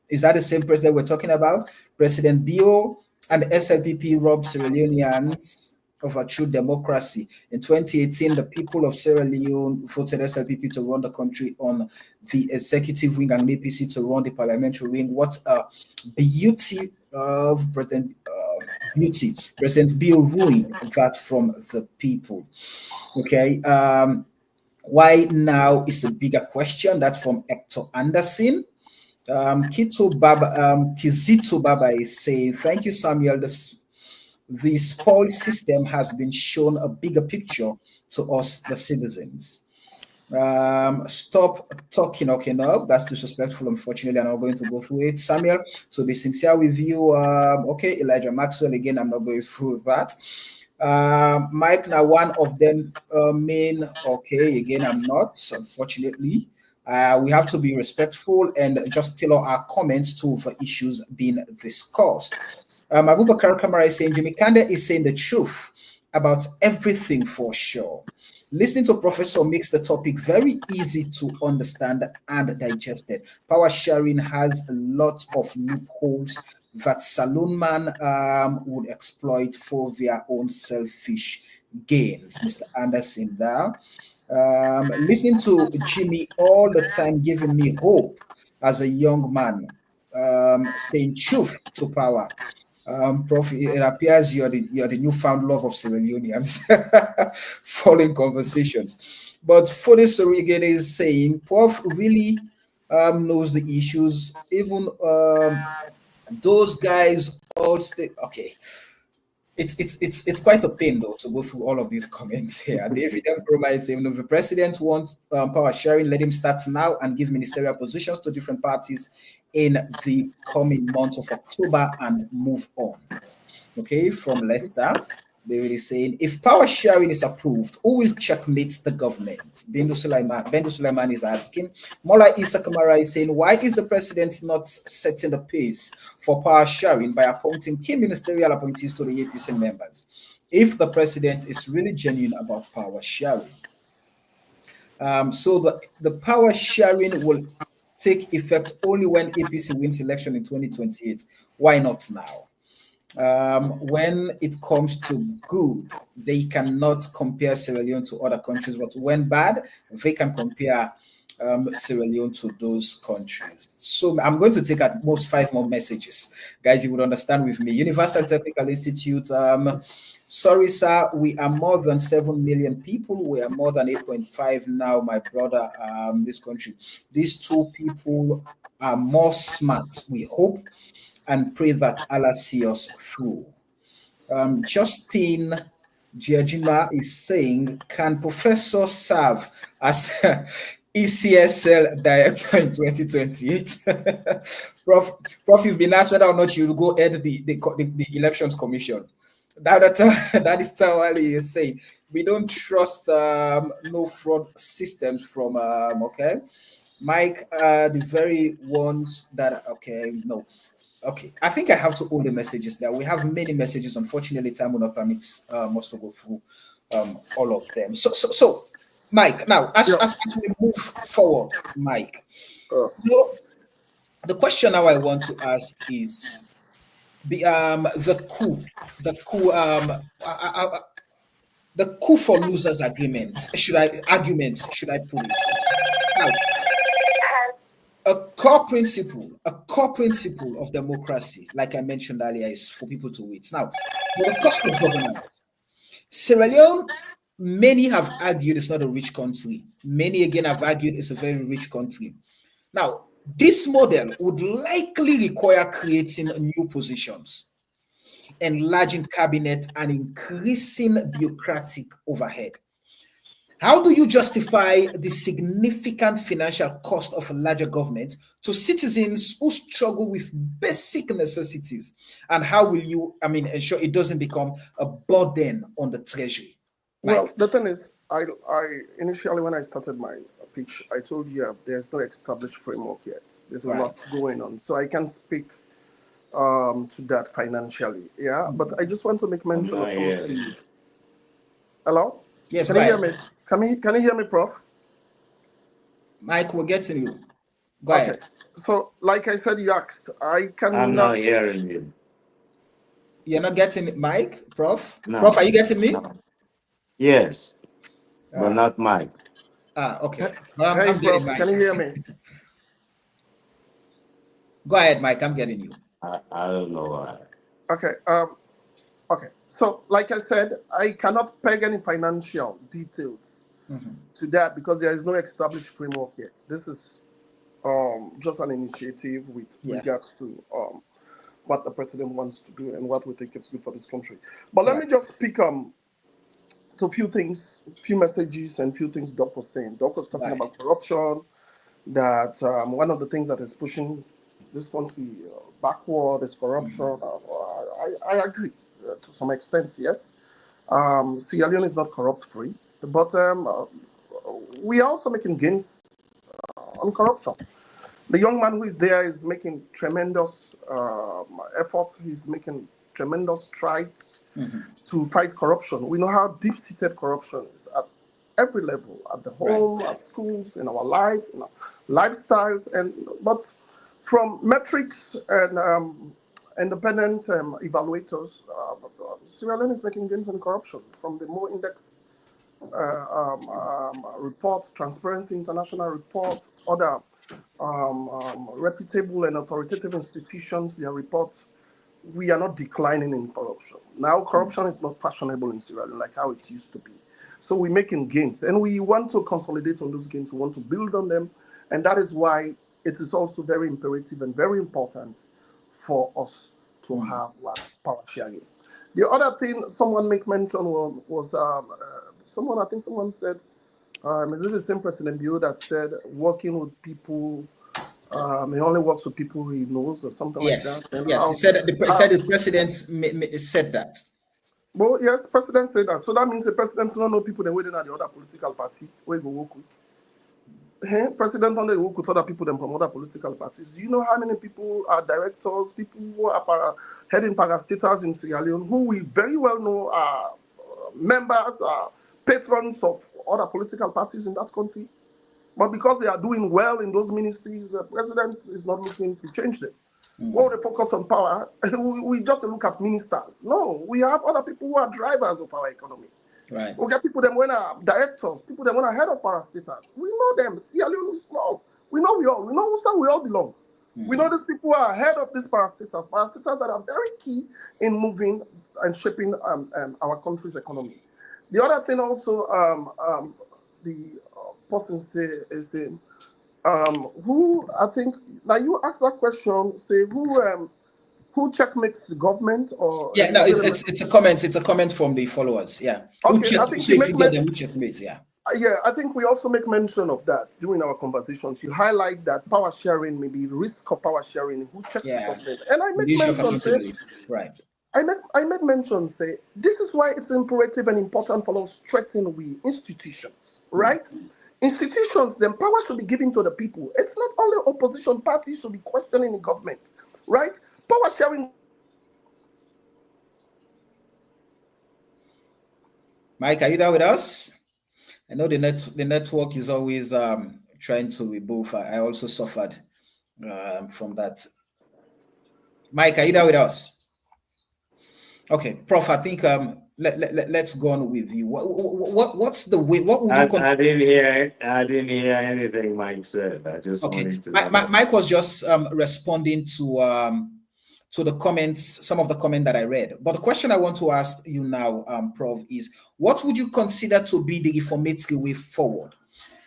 Is that the same president we're talking about? President Bio and SLPP robbed Sierra Leoneans of a true democracy. In 2018, the people of Sierra Leone voted SLPP to run the country on the executive wing and APC to run the parliamentary wing. What a beauty of beauty. President Bill ruined that from the people. Okay. Why now is a bigger question. That's from Hector Anderson. Kizito Baba is saying, thank you, Samuel. The spoil system has been shown a bigger picture to us, the citizens. Stop talking. Okay, no, that's disrespectful. Unfortunately, I'm not going to go through it. Samuel, to be sincere with you, okay, Elijah Maxwell, again, I'm not going through that. Mike, now one of them main, okay, again, I'm not, unfortunately. We have to be respectful and just tailor our comments to the issues being discussed. Abubakar Kamara is saying Jimmy Kande is saying the truth about everything for sure. Listening to Professor makes the topic very easy to understand and digested. Power sharing has a lot of loopholes that saloon man would exploit for their own selfish gains. Mr. Anderson there. Listening to Jimmy all the time, giving me hope as a young man, saying truth to power. Prof, it appears you're the newfound love of Sierra Leoneans following conversations. But Fode Sorigene is saying Prof really knows the issues. Even those guys all stay okay. It's quite a pain though to go through all of these comments here. David M. Kroma is saying if the president wants power sharing, let him start now and give ministerial positions to different parties in the coming month of October and move on. Okay, from Leicester. They were saying if power sharing is approved, who will checkmate the government? Bendu Sulaiman is asking. Mola Isa Kamara is saying, why is the president not setting the pace for power sharing by appointing key ministerial appointees to the APC members? If the president is really genuine about power sharing. So the power sharing will take effect only when APC wins election in 2028. Why not now? When it comes to good, they cannot compare Sierra Leone to other countries, but when bad, they can compare Sierra Leone to those countries. So I'm going to take at most 5 more messages. Guys, you would understand with me. Universal Technical Institute. Sorry, sir, we are more than 7 million people. We are more than 8.5 now, my brother, this country. These two people are more smart, we hope, and pray that Allah see us through. Justin Giajima is saying, can Professor serve as ECSL director in 2028? Prof, you've been asked whether or not you will go head the elections commission. That is Tawali is saying. We don't trust no fraud systems from okay. Mike, the very ones that okay, no. Okay, I think I have to hold the messages there. We have many messages. Unfortunately, time will not permit us to go through all of them. So, Mike, now as we move forward, Mike, the question now I want to ask is the coup, the coup, the coup for losers agreements. Should I put it now? A core principle of democracy, like I mentioned earlier, is for people to wait. Now, the cost of governance. Sierra Leone, many have argued it's not a rich country. Many again have argued it's a very rich country. Now, this model would likely require creating new positions, enlarging cabinet, and increasing bureaucratic overhead. How do you justify the significant financial cost of a larger government to citizens who struggle with basic necessities? And how will you, ensure it doesn't become a burden on the treasury? Well, Mike. the thing is, I initially when I started my pitch, I told you there's no established framework yet. There's a Right. lot going on, so I can speak to that financially. Yeah, but I just want to make I'm mention not of some of hearing the. you. Hello, Yes, can go you hear ahead. me? Can you hear me, Prof? Mike, we're getting you. Go Okay. ahead. So, like I said, you asked. I I'm not cannot. hearing you. You're not getting it, Mike? Prof? Prof, No. are you getting me? No. Yes, but Ah, not Mike. okay. Well, I'm, Hey, I'm getting Prof, can Mike. you hear me? Go ahead, Mike. I'm getting you. I don't know why. Okay. Okay. So, like I said, I cannot peg any financial details Mhm. to that because there is no established framework yet. This is just an initiative with Yeah. regards to what the president wants to do and what we think is good for this country. But let Right. me just speak to a few things, few messages, and few things Doc was saying. Doc was talking Right. about corruption. That one of the things that is pushing this country backward is corruption. Mhm. I agree to some extent, yes. Sierra Leone is not corrupt free, but we are also making gains on corruption. The young man who is there is making tremendous effort. He's making tremendous strides to fight corruption. We know how deep-seated corruption is at every level, at the Right. home, at schools, in our life, in our lifestyles, and but from metrics and independent evaluators, Sierra Leone is making gains in corruption from the Mo Index report, Transparency International report, other reputable and authoritative institutions, their report, we are not declining in corruption. Now, corruption is not fashionable in Sierra Leone like how it used to be. So we're making gains, and we want to consolidate on those gains. We want to build on them, and that is why it is also very imperative and very important for us to have power sharing. The other thing someone make mention was someone, I think someone said, is it the same President Bio that said working with people, he only works with people he knows or something like Yes, that? And yes. He said that how the president said that. well, yes, the president said that. So that means the president don't know people they waiting at the other political party where go work with. President only work with other people than from other political parties. Do you know how many people are directors, people who are heading parastatals in Sierra Leone, who we very well know are members, are patrons of other political parties in that country? But because they are doing well in those ministries, the president is not looking to change them. Well, they focus on power. We just look at ministers. No, we have other people who are drivers of our economy. Right. We get people that when are directors, people that when are head of parastatals. We know them. Sierra Leone is small. We know we all. We know who we all belong. We know these people are head of these parastatals that are very key in moving and shaping our country's economy. The other thing also, the person say is who I think now you asked that question, say who checkmates the government or Yeah, no, is it it's a comment. It's a comment from the followers. Yeah. Who okay? check, I think so you if make you get them, who checkmate? Yeah. yeah, I think we also make mention of that during our conversations. You highlight that power sharing, maybe risk of power sharing, who checks the Yeah. government, and I The make issue of mention say accountability. Right. I made mention say this is why it's imperative and important for us strengthen we institutions, right? Institutions, then power should be given to the people. It's not only opposition parties should be questioning the government, right? Power sharing. Mike, are you there with us? I know the network is always trying to remove. I also suffered from that. Mike, are you there with us? Okay, Prof. I think let's go on with you. What's the way? What would you consider? I didn't hear anything Mike said. I just Okay, wanted to know. Mike was just responding to the comments, some of the comment that I read. But the question I want to ask you now, Prof, is what would you consider to be the reformatory way forward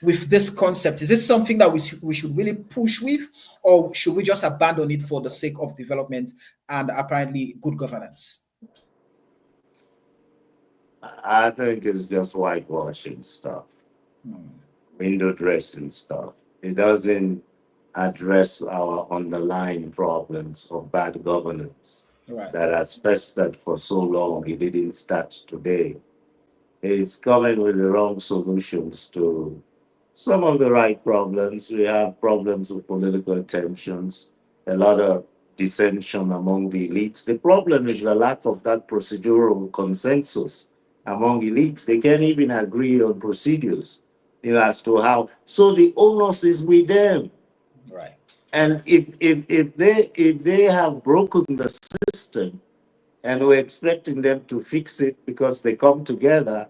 with this concept? Is this something that we should really push with, or should we just abandon it for the sake of development and apparently good governance? I think it's just whitewashing stuff, window dressing stuff. It doesn't address our underlying problems of bad governance Right. that has festered for so long. It didn't start today. It's coming with the wrong solutions to some of the right problems. We have problems of political tensions, a lot of dissension among the elites. The problem is the lack of that procedural consensus among elites. They can't even agree on procedures, as to how. So the onus is with them. Right. And if they have broken the system and we're expecting them to fix it because they come together,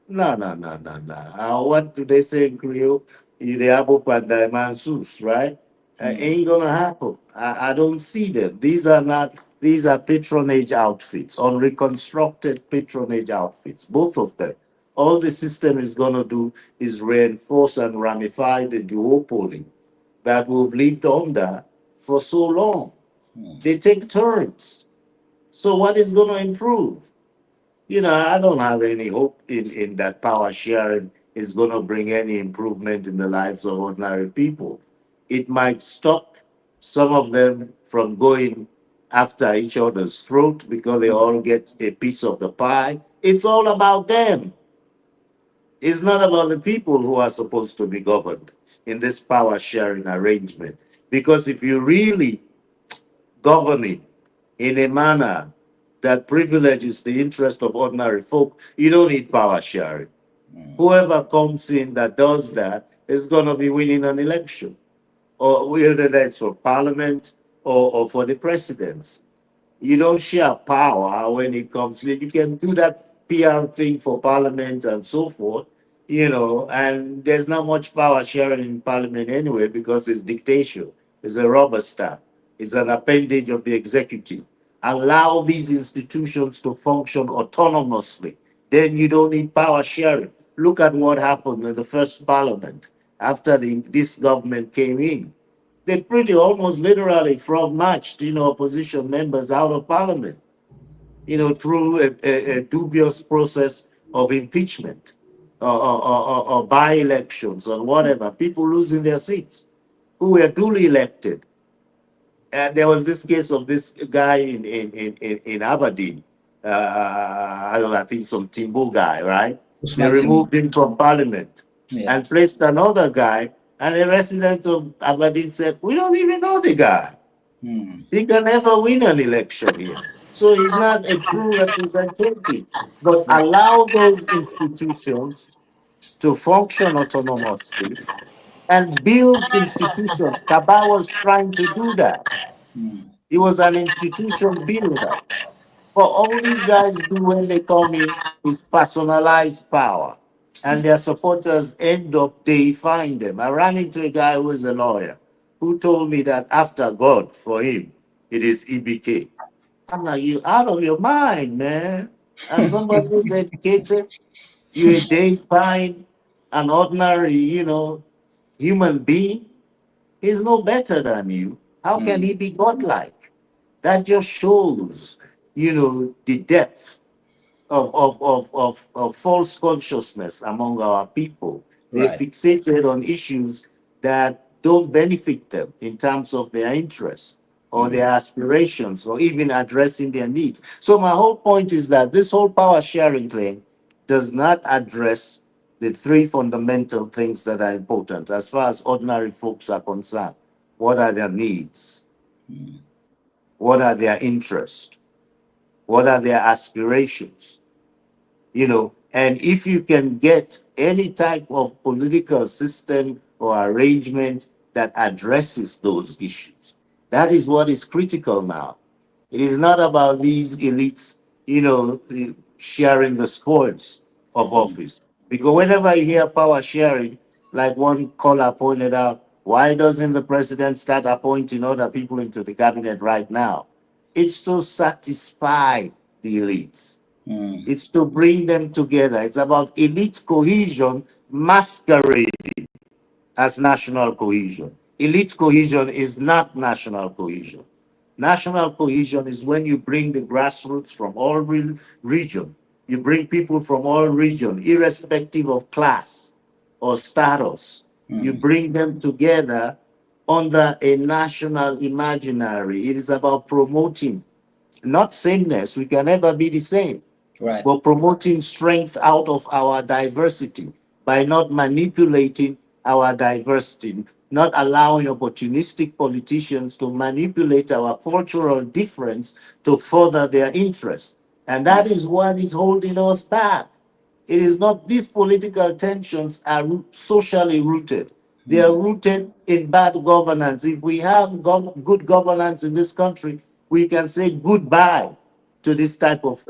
no, no, no, no, no. What do they say in Creole? Ideabo pandai mansus, right? Ain't gonna happen. I don't see them. These are patronage outfits, unreconstructed patronage outfits, both of them. All the system is gonna do is reinforce and ramify the duopoly that we've lived under for so long. They take turns. So what is gonna improve? I don't have any hope in that power sharing is going to bring any improvement in the lives of ordinary people. It might stop some of them from going after each other's throat because they all get a piece of the pie. It's all about them. It's not about the people who are supposed to be governed in this power sharing arrangement. Because if you really govern it in a manner that privileges the interest of ordinary folk, you don't need power sharing. Whoever comes in that does that is going to be winning an election, or whether that's for parliament or for the presidency. You don't share power when it comes. You can do that PR thing for parliament and so forth, and there's not much power sharing in parliament anyway because it's dictatorship, it's a rubber stamp, it's an appendage of the executive. Allow these institutions to function autonomously. Then you don't need power sharing. Look at what happened in the first parliament after this government came in. They pretty almost literally frog marched, opposition members out of parliament, through a dubious process of impeachment or by elections or whatever, people losing their seats who were duly elected. And there was this case of this guy in Aberdeen. I don't know, I think some Timbo guy, right? They Usman Tim. removed him from parliament Yeah. and placed another guy. And a resident of Aberdeen said, "We don't even know the guy. Mm. He can never win an election here. So he's not a true representative." But Right. allow those institutions to function autonomously and build institutions. Kaba was trying to do that. Mm. He was an institution builder. But all these guys do when they come in is personalized power. And their supporters end up deifying them. I ran into a guy who is a lawyer who told me that after God, for him, it is EBK. I'm like, you out of your mind, man. As somebody who's educated, you're deifying an ordinary, human being. He's no better than you. How can Mm. he be godlike? That just shows, the depth of false consciousness among our people. They're Right. fixated on issues that don't benefit them in terms of their interests or Mm. their aspirations or even addressing their needs. So my whole point is that this whole power sharing thing does not address the three fundamental things that are important as far as ordinary folks are concerned. What are their needs? Mm. What are their interests? What are their aspirations? And if you can get any type of political system or arrangement that addresses those issues, that is what is critical now. It is not about these elites, sharing the spoils of office. Because whenever you hear power sharing, like one caller pointed out, why doesn't the president start appointing other people into the cabinet right now? It's to satisfy the elites. Mm. It's to bring them together. It's about elite cohesion masquerade as national cohesion. Elite cohesion is not national cohesion. National cohesion is when you bring the grassroots from all region. You bring people from all region, irrespective of class or status. You Mm. bring them together under a national imaginary. It is about promoting, not sameness. We can never be the same, Right. but promoting strength out of our diversity by not manipulating our diversity, not allowing opportunistic politicians to manipulate our cultural difference to further their interests. And that Mm. is what is holding us back. It is not, these political tensions are socially rooted. They are Mm. rooted in bad governance. If we have good governance in this country, we can say goodbye to this type of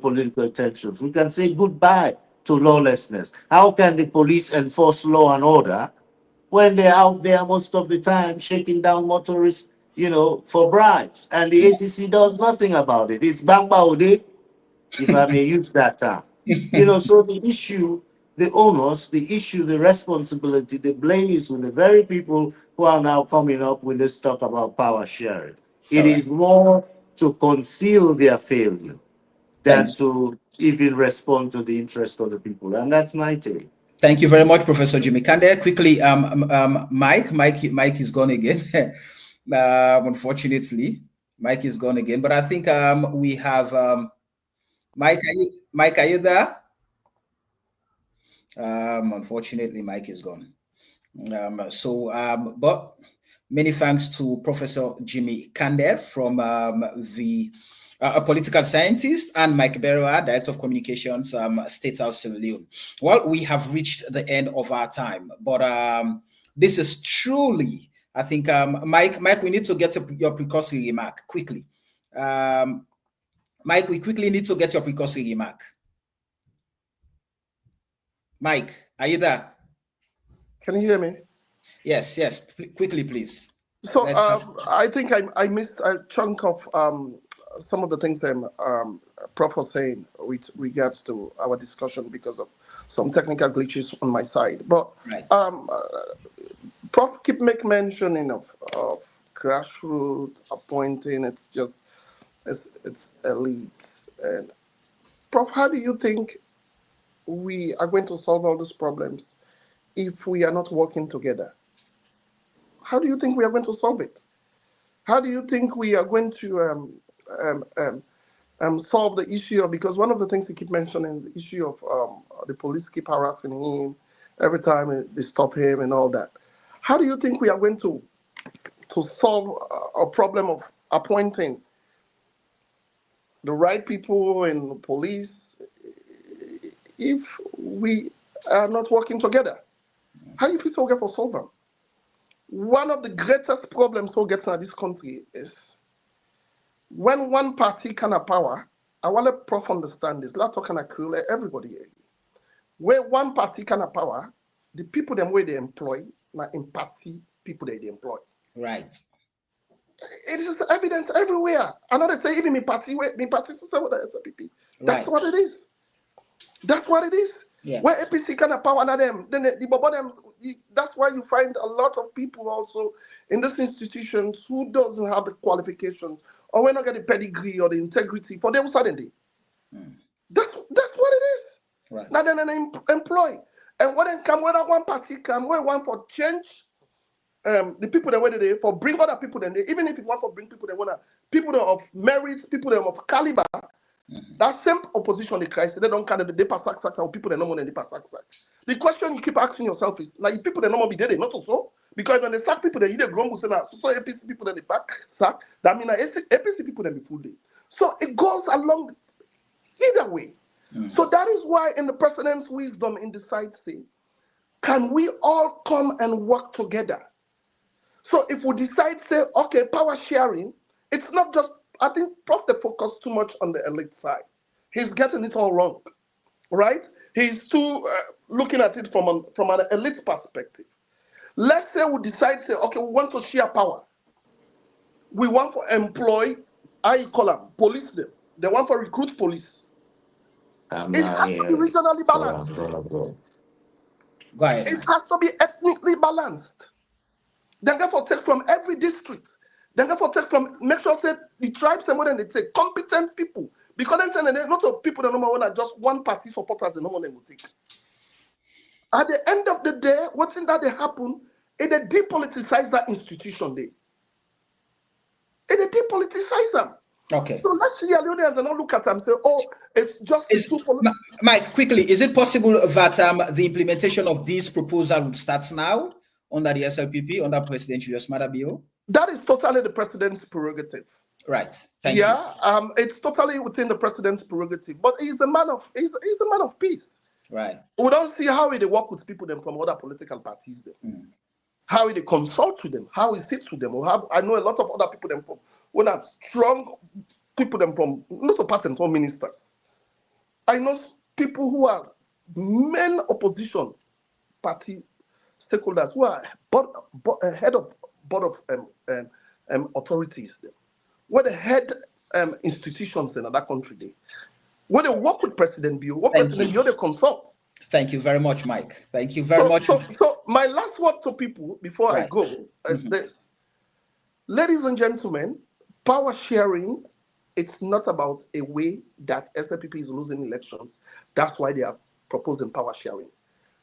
political tensions. We can say goodbye to lawlessness. How can the police enforce law and order when they're out there most of the time shaking down motorists, for bribes, and the ACC does nothing about it? It's bamba ode, if I may use that term. So the issue, the onus, the issue, the responsibility, the blame is with the very people who are now coming up with this talk about power sharing. It All right. is more to conceal their failure Thank than to even respond to the interest of the people. And that's my take. Thank you very much, Professor Jimmy Kande. Quickly, Mike is gone again. Unfortunately, Mike is gone again. But I think we have Mike. Mike, are you there? Unfortunately, Mike is gone. But many thanks to Professor Jimmy Kande from the a political scientist, and Mike Berroa, Director of Communications, State House of Leone. Well, we have reached the end of our time, but this is truly, I think, Mike, we need to get your precursory remark quickly. Mike, we quickly need to get your precursory remark. Mike, are you there? Can you hear me? Yes. Quickly, please. So I think I missed a chunk of some of the things Prof was saying with regards to our discussion because of some technical glitches on my side. But right. Prof make mentioning of grassroots appointing. It's just it's elites. And Prof, how do you think we are going to solve all these problems if we are not working together? How do you think we are going to solve it? How do you think we are going to solve the issue of, because one of the things he keep mentioning, the issue of the police keep harassing him every time they stop him and all that. How do you think we are going to solve a problem of appointing the right people in the police if we are not working together? How do you feel okay for solving? One of the greatest problems we're getting in this country is when one party can have power. I want to Prof understand this. Let's talk about everybody here. Where one party can have power, the people them where they employ, not in party people they employ. Right. It is evident everywhere. Another say even me party system with the SPP. That's what it is. That's what it is. Yeah. Where APC can have power, them, then the bottom. That's why you find a lot of people also in these institutions who doesn't have the qualifications or will not get the pedigree or the integrity for them suddenly. That's what it is. Right. Now then employ. And when they come, whether one party come, when one for change the people that were there for bring other people then even if it want for bring people that want people of merit, people that of caliber. That same opposition they cry, they don't kind of the pass sack or people that no money they pass sack. The question you keep asking yourself is like people that no more be there, not so because when they sack people that either grumble say so APC people that they pack sack, that means APC people that be full day. So it goes along either way. So that is why in the president's wisdom in the side say, can we all come and work together? So if we decide say, okay, power sharing, it's not just, I think Prof they focus too much on the elite side. He's getting it all wrong, right? He's too looking at it from an elite perspective. Let's say we decide, say, okay, we want to share power. We want to employ, I call them, police them. They want to recruit police. It has to be regionally balanced. Go ahead. It has to be ethnically balanced. Then therefore take from every district. Then therefore take from, make sure say the tribes and more than they take competent people. Because then a lot of people that don't want just one party supporters, they don't want them to take. At the end of the day, what's in that they happen, it they depoliticize that institution there. It they depoliticize them. Okay. So let's see Leone and not look at them and say, oh, it's just Mike, quickly, is it possible that the implementation of this proposal would start now under the SLPP, under President Julius Maada Bio? That is totally the president's prerogative. Right. Thank you. It's totally within the president's prerogative. But he's a man of peace. Right. We don't see how he work with people them from other political parties. How he consult with them, how he sits with them. I know a lot of other people them from who are strong people them from not a person from ministers. I know people who are main opposition party stakeholders who are head of board of authorities, where the head institutions in that country they, where they work with President Bio, what President Bio they consult. Thank you very much, Mike. Thank you very much. So my last word to people before I go is this. Ladies and gentlemen, power sharing, it's not about a way that SLPP is losing elections. That's why they are proposing power sharing.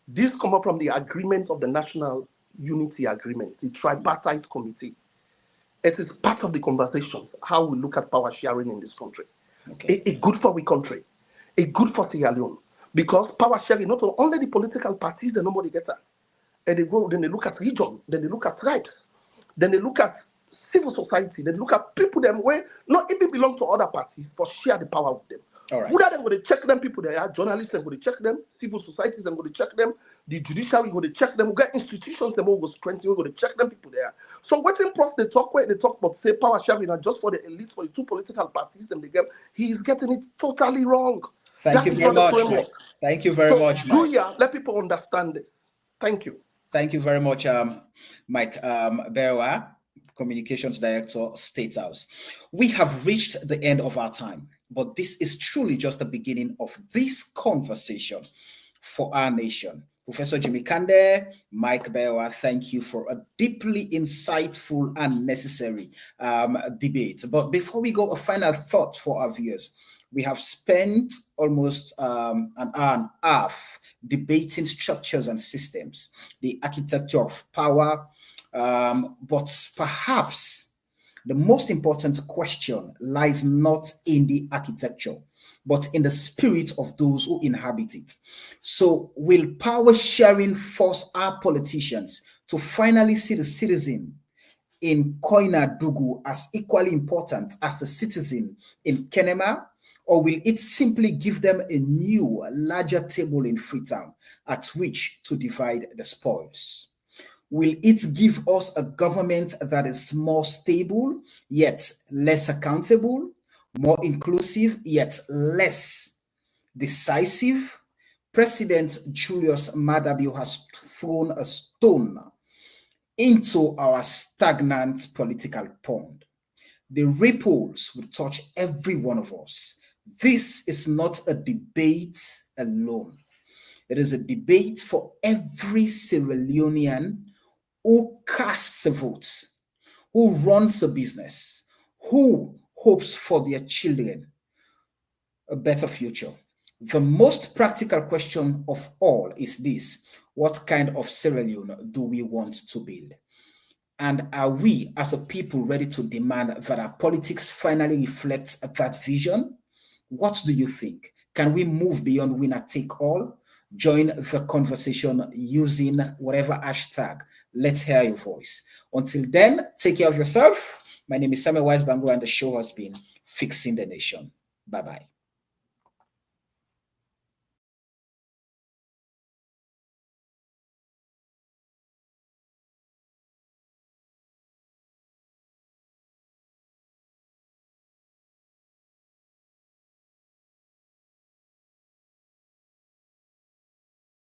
This comes up from the agreement of the National Unity Agreement, the tripartite committee. It is part of the conversations, how we look at power sharing in this country. Okay. It's good for our country. a good for Sierra Leone. Because power sharing, not only the political parties, they nobody get that. And they go, then they look at region, then they look at tribes, then they look at civil society, then look at people them where not even belong to other parties for share the power with them. All right. Who are them going to check them? People they are journalists, they're going to check them, civil societies, they're going to check them, the judiciary, we're going to check them, we got institutions, they're going to strengthen, we're going to check them, people there. So what when Prof they talk about say power sharing and just for the elite, for the two political parties, then they get he is getting it totally wrong. Thank you very much, Mike. Thank you very much, Mike. Let people understand this. Thank you. Thank you very much, Mike Bewa, Communications Director, State House. We have reached the end of our time, but this is truly just the beginning of this conversation for our nation. Professor Jimmy Kande, Mike Bewa, thank you for a deeply insightful and necessary debate. But before we go, a final thought for our viewers. We have spent almost an hour and a half debating structures and systems, the architecture of power, but perhaps the most important question lies not in the architecture, but in the spirit of those who inhabit it. So will power sharing force our politicians to finally see the citizen in Koina Dugu as equally important as the citizen in Kenema? Or will it simply give them a new, larger table in Freetown at which to divide the spoils? Will it give us a government that is more stable, yet less accountable, more inclusive, yet less decisive? President Julius Maada Bio has thrown a stone into our stagnant political pond. The ripples will touch every one of us. This is not a debate alone. It is a debate for every Sierra Leonean who casts a vote, who runs a business, who hopes for their children a better future. The most practical question of all is this: what kind of Sierra Leone do we want to build? And are we as a people ready to demand that our politics finally reflects that vision? What do you think? Can we move beyond winner take all? Join the conversation using whatever hashtag. Let's hear your voice. Until then, take care of yourself. My name is Samuel Wise Bango, and the show has been Fixing the Nation. Bye-bye.